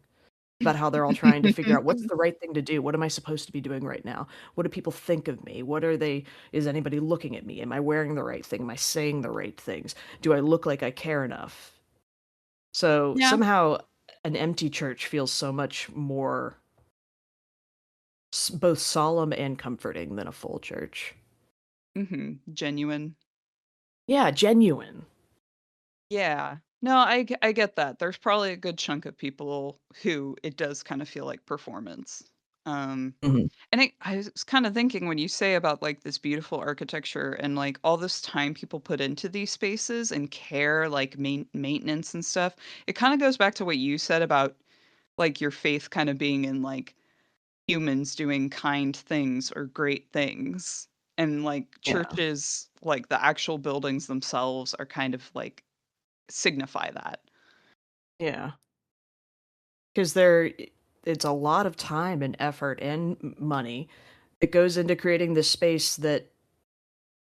[SPEAKER 2] about how they're all trying to figure out what's the right thing to do. What am I supposed to be doing right now? What do people think of me? What are they, is anybody looking at me? Am I wearing the right thing? Am I saying the right things? Do I look like I care enough? So
[SPEAKER 1] Yeah.
[SPEAKER 2] somehow an empty church feels so much more both solemn and comforting than a full church.
[SPEAKER 1] Genuine.
[SPEAKER 2] Yeah, genuine.
[SPEAKER 1] Yeah. No, I get that. There's probably a good chunk of people who it does kind of feel like performance. Um,
[SPEAKER 2] Mhm.
[SPEAKER 1] and I was kind of thinking when you say about like this beautiful architecture and like all this time people put into these spaces and care, like maintenance and stuff, it kind of goes back to what you said about like your faith kind of being in like humans doing kind things or great things. And like
[SPEAKER 2] Yeah.
[SPEAKER 1] churches, like the actual buildings themselves are kind of like signify that.
[SPEAKER 2] Yeah. Because there, it's a lot of time and effort and money that goes into creating this space that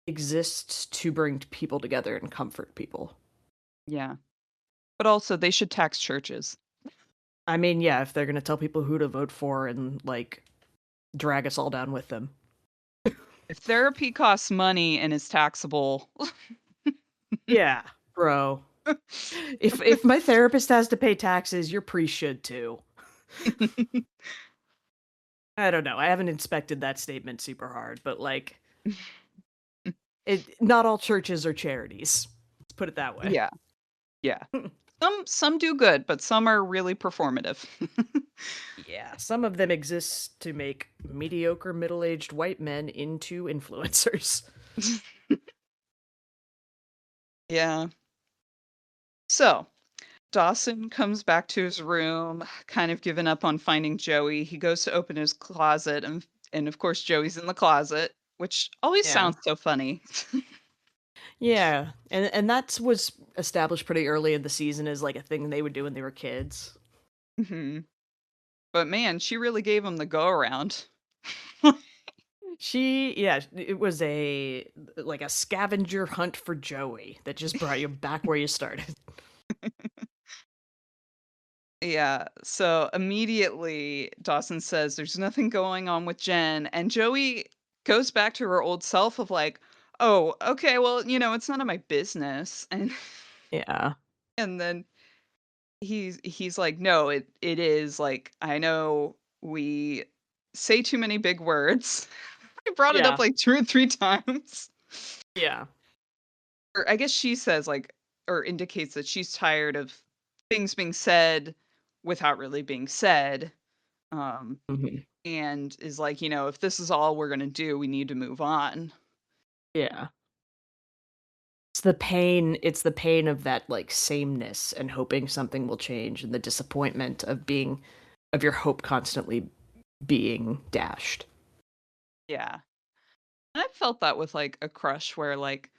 [SPEAKER 2] exists to bring people together and comfort people.
[SPEAKER 1] Yeah. But also they should tax churches.
[SPEAKER 2] I mean, yeah, if they're going to tell people who to vote for and like drag us all down with them.
[SPEAKER 1] If therapy costs money and is taxable,
[SPEAKER 2] Yeah, bro. If my therapist has to pay taxes, your priest should too. I don't know. I haven't inspected that statement super hard, but like it not all churches are charities. Let's put it that way.
[SPEAKER 1] yeah. Yeah. Some do good, but some are really performative.
[SPEAKER 2] Yeah, some of them exist to make mediocre middle-aged white men into influencers.
[SPEAKER 1] Yeah. So, Dawson comes back to his room, kind of given up on finding Joey. He goes to open his closet and of course Joey's in the closet, which always
[SPEAKER 2] Yeah.
[SPEAKER 1] sounds so funny.
[SPEAKER 2] Yeah, and that was established pretty early in the season as like a thing they would do when they were kids.
[SPEAKER 1] Mhm. But man, she really gave him the go around.
[SPEAKER 2] Yeah, it was a like a scavenger hunt for Joey that just brought you back where you started.
[SPEAKER 1] Yeah, so immediately Dawson says there's nothing going on with Jen, and Joey goes back to her old self of like, "Oh, okay, well, it's none of my business." And
[SPEAKER 2] Yeah.
[SPEAKER 1] and then he's like, "No, it is like I know we say too many big words." I brought it up
[SPEAKER 2] Yeah.
[SPEAKER 1] like 2 or 3 times.
[SPEAKER 2] Yeah.
[SPEAKER 1] Or I guess she says like or indicates that she's tired of things being said without really being said. Um
[SPEAKER 2] Mhm.
[SPEAKER 1] and is like, if this is all we're gonna do, we need to move on.
[SPEAKER 2] Yeah. It's the pain of that like sameness and hoping something will change and the disappointment of being of your hope constantly being dashed.
[SPEAKER 1] Yeah. And I've felt that with like a crush where like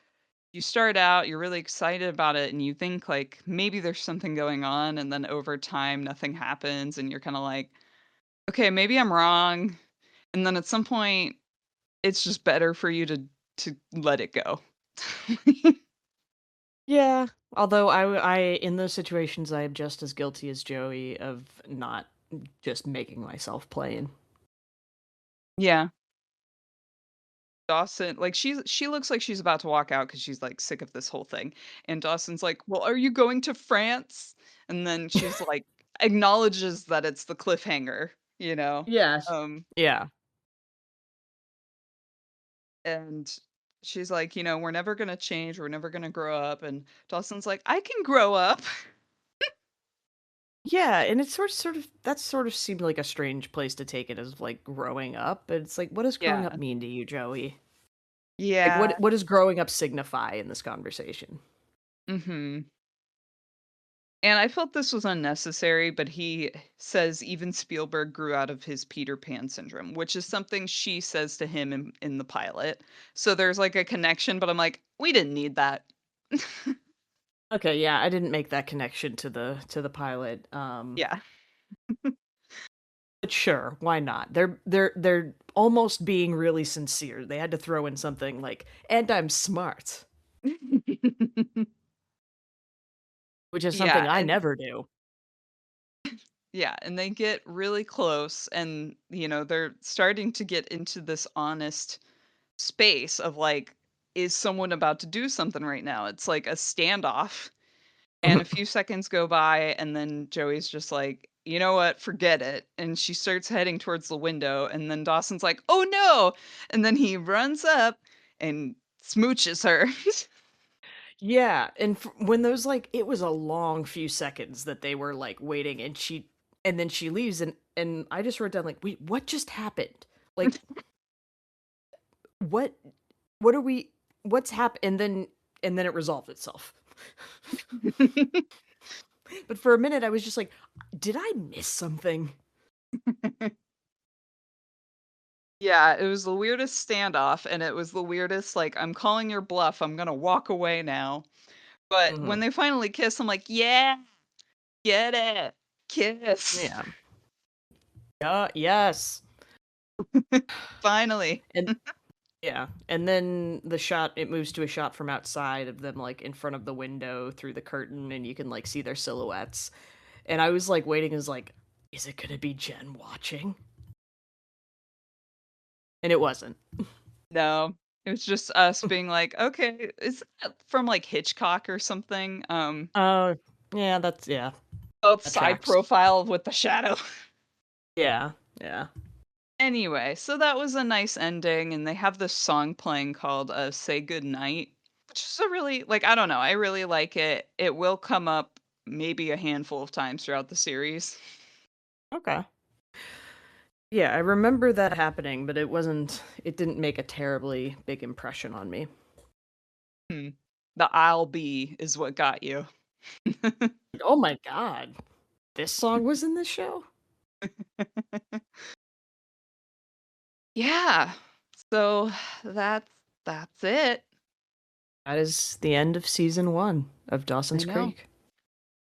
[SPEAKER 1] you start out, you're really excited about it, and you think like maybe there's something going on, and then over time nothing happens, and you're kind of like, okay, maybe I'm wrong. And then at some point, it's just better for you to let it go.
[SPEAKER 2] Yeah. Although I in those situations I am just as guilty as Joey of not just making myself plain.
[SPEAKER 1] Yeah. Dawson, like she looks like she's about to walk out because she's like sick of this whole thing. And Dawson's like, "Well, are you going to France?" And then she's like acknowledges that it's the cliffhanger, you know.
[SPEAKER 2] Yes.
[SPEAKER 1] Um
[SPEAKER 2] Yeah.
[SPEAKER 1] and she's like, "We're never going to change, we're never going to grow up." And Dawson's like, "I can grow up."
[SPEAKER 2] Yeah, and it's sort of that sort of seemed like a strange place to take it as like growing up. But it's like, what does growing up
[SPEAKER 1] Yeah.
[SPEAKER 2] mean to you, Joey? Like,
[SPEAKER 1] Yeah.
[SPEAKER 2] what does growing up signify in this conversation?
[SPEAKER 1] Mhm. And I felt this was unnecessary, but he says even Spielberg grew out of his Peter Pan syndrome, which is something she says to him in the pilot. So there's like a connection, but I'm like, we didn't need that.
[SPEAKER 2] Okay, yeah, I didn't make that connection to the pilot.
[SPEAKER 1] Yeah.
[SPEAKER 2] But sure, why not? They're almost being really sincere. They had to throw in something like, "And I'm smart." which is
[SPEAKER 1] Yeah,
[SPEAKER 2] something I
[SPEAKER 1] and
[SPEAKER 2] never do.
[SPEAKER 1] yeah, and they get really close and, they're starting to get into this honest space of like, is someone about to do something right now? It's like a standoff. And a few seconds go by, and then Joey's just like, you know what, forget it. And she starts heading towards the window, and then Dawson's like, oh no. And then he runs up and smooches her.
[SPEAKER 2] Yeah, and when those like it was a long few seconds that they were like waiting, and then she leaves, and I just wrote down like, wait, what just happened? Like, what what are we what's happened? And then it resolved itself. But for a minute, I was just like, did I miss something?
[SPEAKER 1] Yeah, it was the weirdest standoff, and it was the weirdest, like, I'm calling your bluff, I'm gonna walk away now. But
[SPEAKER 2] Hmm.
[SPEAKER 1] when they finally kiss, I'm like, yeah, get it. Kiss.
[SPEAKER 2] Yeah. Yes.
[SPEAKER 1] Finally.
[SPEAKER 2] And yeah, and then it moves to a shot from outside of them, like in front of the window through the curtain, and you can like see their silhouettes. And I was like waiting, is like, is it gonna be Jen watching? And it wasn't.
[SPEAKER 1] No, it was just us being like, "Okay, is that from, like, Hitchcock or something?"
[SPEAKER 2] Oh, yeah, yeah,
[SPEAKER 1] Both
[SPEAKER 2] that
[SPEAKER 1] side
[SPEAKER 2] tracks.
[SPEAKER 1] profile with the shadow.
[SPEAKER 2] Yeah, yeah.
[SPEAKER 1] Anyway, so that was a nice ending, and they have this song playing called, "Say Goodnight," which is a really like, I don't know, I really like it. It will come up maybe a handful of times throughout the series.
[SPEAKER 2] Okay. Yeah, I remember that happening, but it didn't make a terribly big impression on me.
[SPEAKER 1] Hmm. The "I'll be" is what got you.
[SPEAKER 2] Oh my god. This song was in this show?
[SPEAKER 1] Yeah. So that's it.
[SPEAKER 2] That is the end of season 1 of
[SPEAKER 1] I
[SPEAKER 2] Dawson's
[SPEAKER 1] know.
[SPEAKER 2] Creek.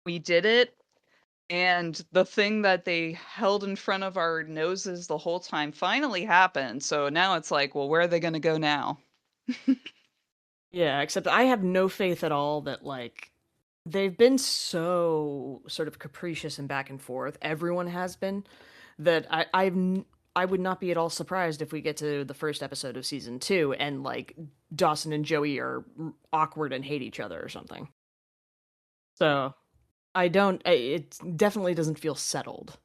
[SPEAKER 1] We did it. And the thing that they held in front of our noses the whole time finally happened, so now it's like, well, where are they gonna go now?
[SPEAKER 2] Yeah, except I have no faith at all that like they've been so sort of capricious and back and forth. Everyone has been that I would not be at all surprised if we get to the first episode of season 2 and like Dawson and Joey are awkward and hate each other or something. So it definitely doesn't feel settled.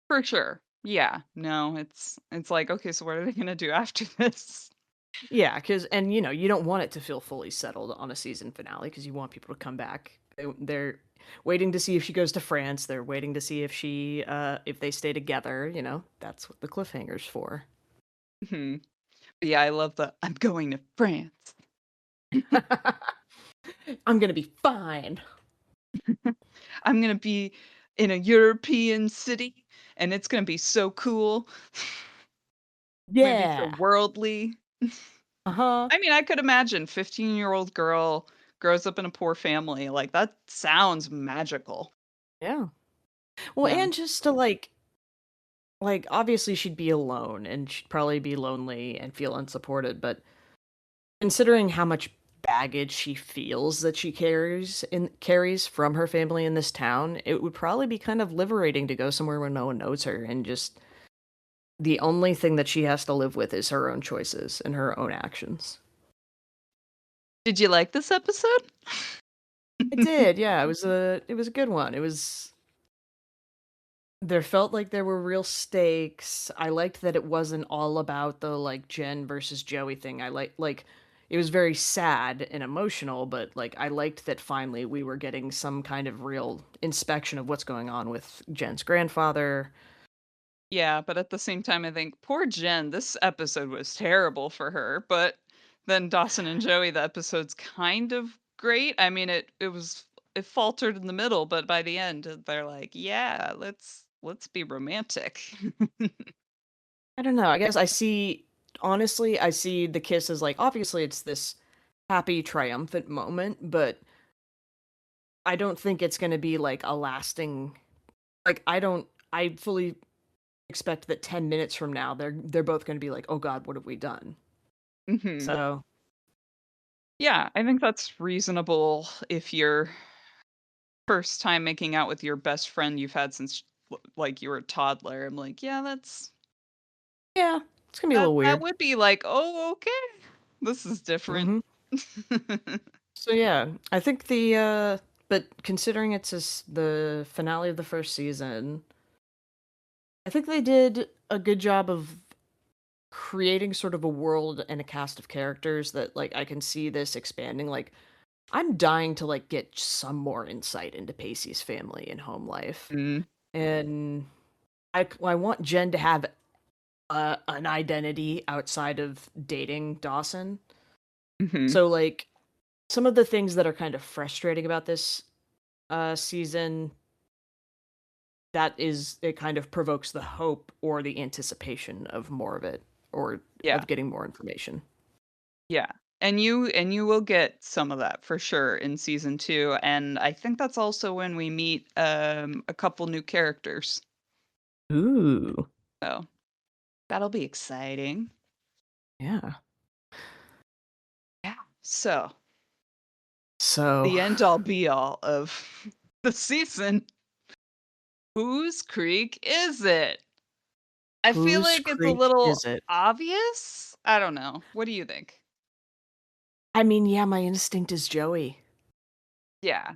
[SPEAKER 1] For sure. Yeah. No, it's like, okay, so what are they gonna do after this?
[SPEAKER 2] Yeah, because and you don't want it to feel fully settled on a season finale because you want people to come back. They're waiting to see if she goes to France. They're waiting to see if they stay together. That's what the cliffhanger's for.
[SPEAKER 1] Mhm. Yeah, I love the "I'm going to France.
[SPEAKER 2] I'm gonna be fine.
[SPEAKER 1] I'm gonna be in a European city, and it's gonna be so cool. I'm gonna be so
[SPEAKER 2] Yeah.
[SPEAKER 1] worldly."
[SPEAKER 2] Uh huh.
[SPEAKER 1] I mean, I could imagine 15-year-old girl grows up in a poor family, like, that sounds magical.
[SPEAKER 2] Yeah. Well,
[SPEAKER 1] Yeah.
[SPEAKER 2] and just to obviously she'd be alone and she'd probably be lonely and feel unsupported, but considering how much baggage she feels that she carries from her family in this town, it would probably be kind of liberating to go somewhere where no one knows her and just the only thing that she has to live with is her own choices and her own actions.
[SPEAKER 1] Did you like this episode?
[SPEAKER 2] I did, yeah. It was a good one. There felt like there were real stakes. I liked that it wasn't all about the like Jen versus Joey thing. I like it was very sad and emotional, but like I liked that finally we were getting some kind of real inspection of what's going on with Jen's grandfather.
[SPEAKER 1] Yeah, but at the same time, I think poor Jen, this episode was terrible for her, but then Dawson and Joey, the episode's kind of great. I mean, it faltered in the middle, but by the end, they're like, "Yeah, let's be romantic."
[SPEAKER 2] I don't know. I guess I see the kiss as like obviously it's this happy triumphant moment, but I don't think it's going to be like a lasting I fully expect that 10 minutes from now they're both going to be like, "Oh god, what have we done?"
[SPEAKER 1] Mhm.
[SPEAKER 2] So,
[SPEAKER 1] Yeah, I think that's reasonable if you're first time making out with your best friend you've had since like you were a toddler. I'm like, yeah,
[SPEAKER 2] Yeah, it's gonna be a
[SPEAKER 1] that
[SPEAKER 2] little
[SPEAKER 1] that
[SPEAKER 2] weird.
[SPEAKER 1] would be like, oh, okay, this is different.
[SPEAKER 2] Hmm. So yeah, I think but considering the finale of the first season, I think they did a good job of creating sort of a world and a cast of characters that like I can see this expanding. Like I'm dying to like get some more insight into Pacey's family and home life,
[SPEAKER 1] Mm,
[SPEAKER 2] and I want Jen to have an identity outside of dating Dawson.
[SPEAKER 1] mhm.
[SPEAKER 2] So like some of the things that are kind of frustrating about this season, it kind of provokes the hope or the anticipation of more of it, or
[SPEAKER 1] Yeah,
[SPEAKER 2] of getting more information.
[SPEAKER 1] yeah. And you will get some of that for sure in season 2, and I think that's also when we meet a couple new characters.
[SPEAKER 2] Ooh,
[SPEAKER 1] So, that'll be exciting.
[SPEAKER 2] yeah.
[SPEAKER 1] Yeah. So,
[SPEAKER 2] So,
[SPEAKER 1] the end all be all of the season. Whose creek is it? I feel
[SPEAKER 2] whose
[SPEAKER 1] like it's a
[SPEAKER 2] creek
[SPEAKER 1] little
[SPEAKER 2] is it?
[SPEAKER 1] obvious. I don't know. What do you think?
[SPEAKER 2] I mean, yeah, my instinct is Joey.
[SPEAKER 1] Yeah.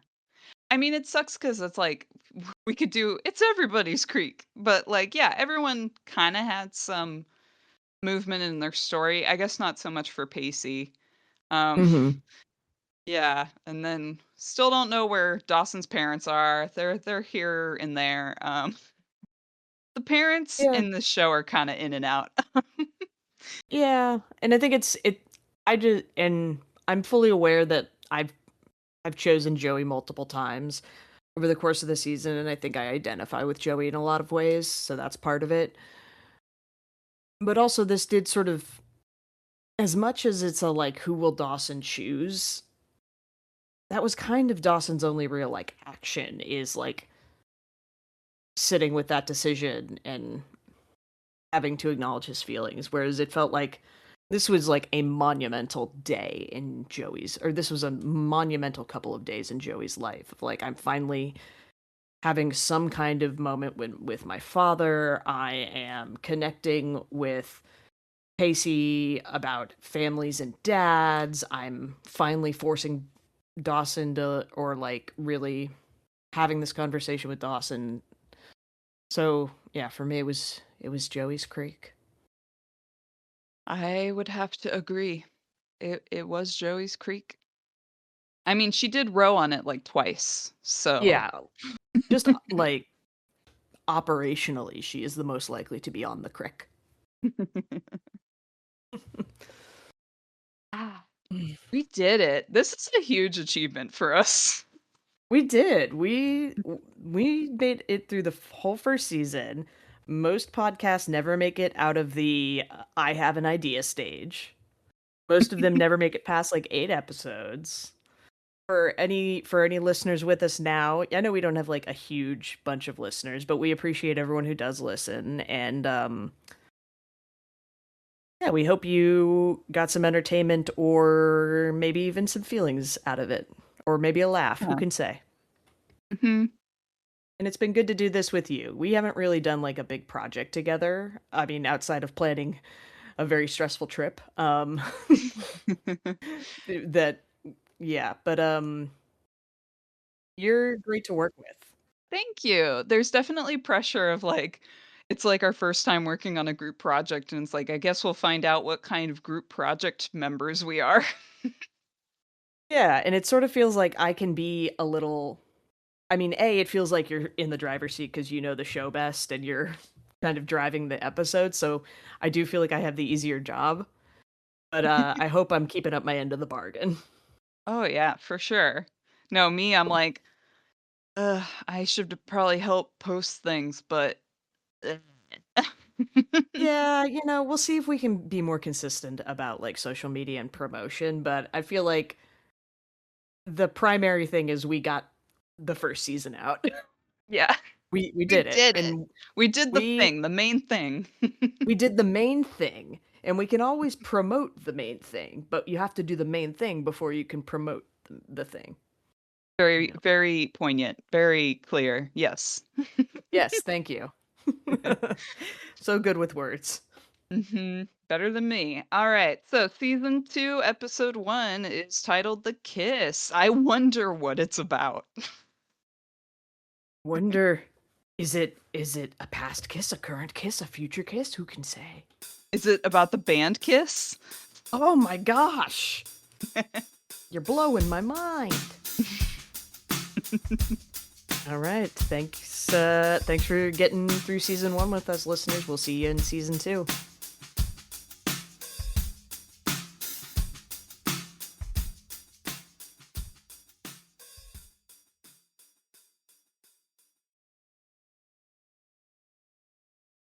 [SPEAKER 1] I mean, it sucks because it's like we could do it's everybody's creek, but like, yeah, everyone kind of had some movement in their story. I guess not so much for Pacey. Um,
[SPEAKER 2] Mm-hmm.
[SPEAKER 1] yeah, and then still don't know where Dawson's parents are. They're here and there. The parents
[SPEAKER 2] Yeah,
[SPEAKER 1] in the show are kind of in and out.
[SPEAKER 2] yeah, and I think it. I just and I'm fully aware that I've chosen Joey multiple times over the course of the season, and I think I identify with Joey in a lot of ways, so that's part of it. But also, this did sort of, as much as it's a like, who will Dawson choose? That was kind of Dawson's only real like action is like sitting with that decision and having to acknowledge his feelings. Whereas it felt like this was like a monumental day in Joey's, or this was a monumental couple of days in Joey's life. Of like, I'm finally having some kind of moment with my father. I am connecting with Pacey about families and dads. I'm finally forcing Dawson to, or like really having this conversation with Dawson. So yeah, for me it was Joey's Creek.
[SPEAKER 1] I would have to agree. It was Joey's Creek. I mean, she did row on it like twice. So,
[SPEAKER 2] Yeah, just like operationally, she is the most likely to be on the crick.
[SPEAKER 1] ah, we did it. This is a huge achievement for us.
[SPEAKER 2] We did. We made it through the whole first season. Most podcasts never make it out of the I have an idea stage. Most of them never make it past like 8 episodes. For any listeners with us now, I know we don't have like a huge bunch of listeners, but we appreciate everyone who does listen, and yeah, we hope you got some entertainment or maybe even some feelings out of it, or maybe a laugh, who
[SPEAKER 3] Yeah.
[SPEAKER 2] can say.
[SPEAKER 1] Mhm.
[SPEAKER 2] And it's been good to do this with you. We haven't really done like a big project together. I mean, outside of planning a very stressful trip. That yeah, but you're great to work with.
[SPEAKER 1] Thank you. There's definitely pressure of like it's like our first time working on a group project and it's like I guess we'll find out what kind of group project members we are.
[SPEAKER 2] Yeah, and it sort of feels like I can be a little, I mean, A, it feels like you're in the driver's seat because you know the show best and you're kind of driving the episode, so I do feel like I have the easier job. But I hope I'm keeping up my end of the bargain.
[SPEAKER 1] Oh yeah, for sure. No, me, I'm like, I should probably help post things, but ugh.
[SPEAKER 2] Yeah, we'll see if we can be more consistent about like social media and promotion, but I feel like the primary thing is we got the first season out.
[SPEAKER 1] Yeah,
[SPEAKER 2] We
[SPEAKER 1] we
[SPEAKER 2] did it,
[SPEAKER 1] did it.
[SPEAKER 2] and
[SPEAKER 1] We did the
[SPEAKER 2] we
[SPEAKER 1] thing, the main thing.
[SPEAKER 2] we did the main thing, and we can always promote the main thing, but you have to do the main thing before you can promote the thing.
[SPEAKER 1] Very, very poignant, very clear. Yes.
[SPEAKER 2] Yes, thank you. So good with words.
[SPEAKER 1] Better than me. All right. So season 2, episode 1 is titled The Kiss. I wonder what it's about.
[SPEAKER 2] Wonder, is it a past kiss, a current kiss, a future kiss? Who can say?
[SPEAKER 1] Is it about the band Kiss?
[SPEAKER 2] Oh my gosh. You're blowing my mind. All right. Thanks for getting through season 1 with us, listeners. We'll see you in season 2.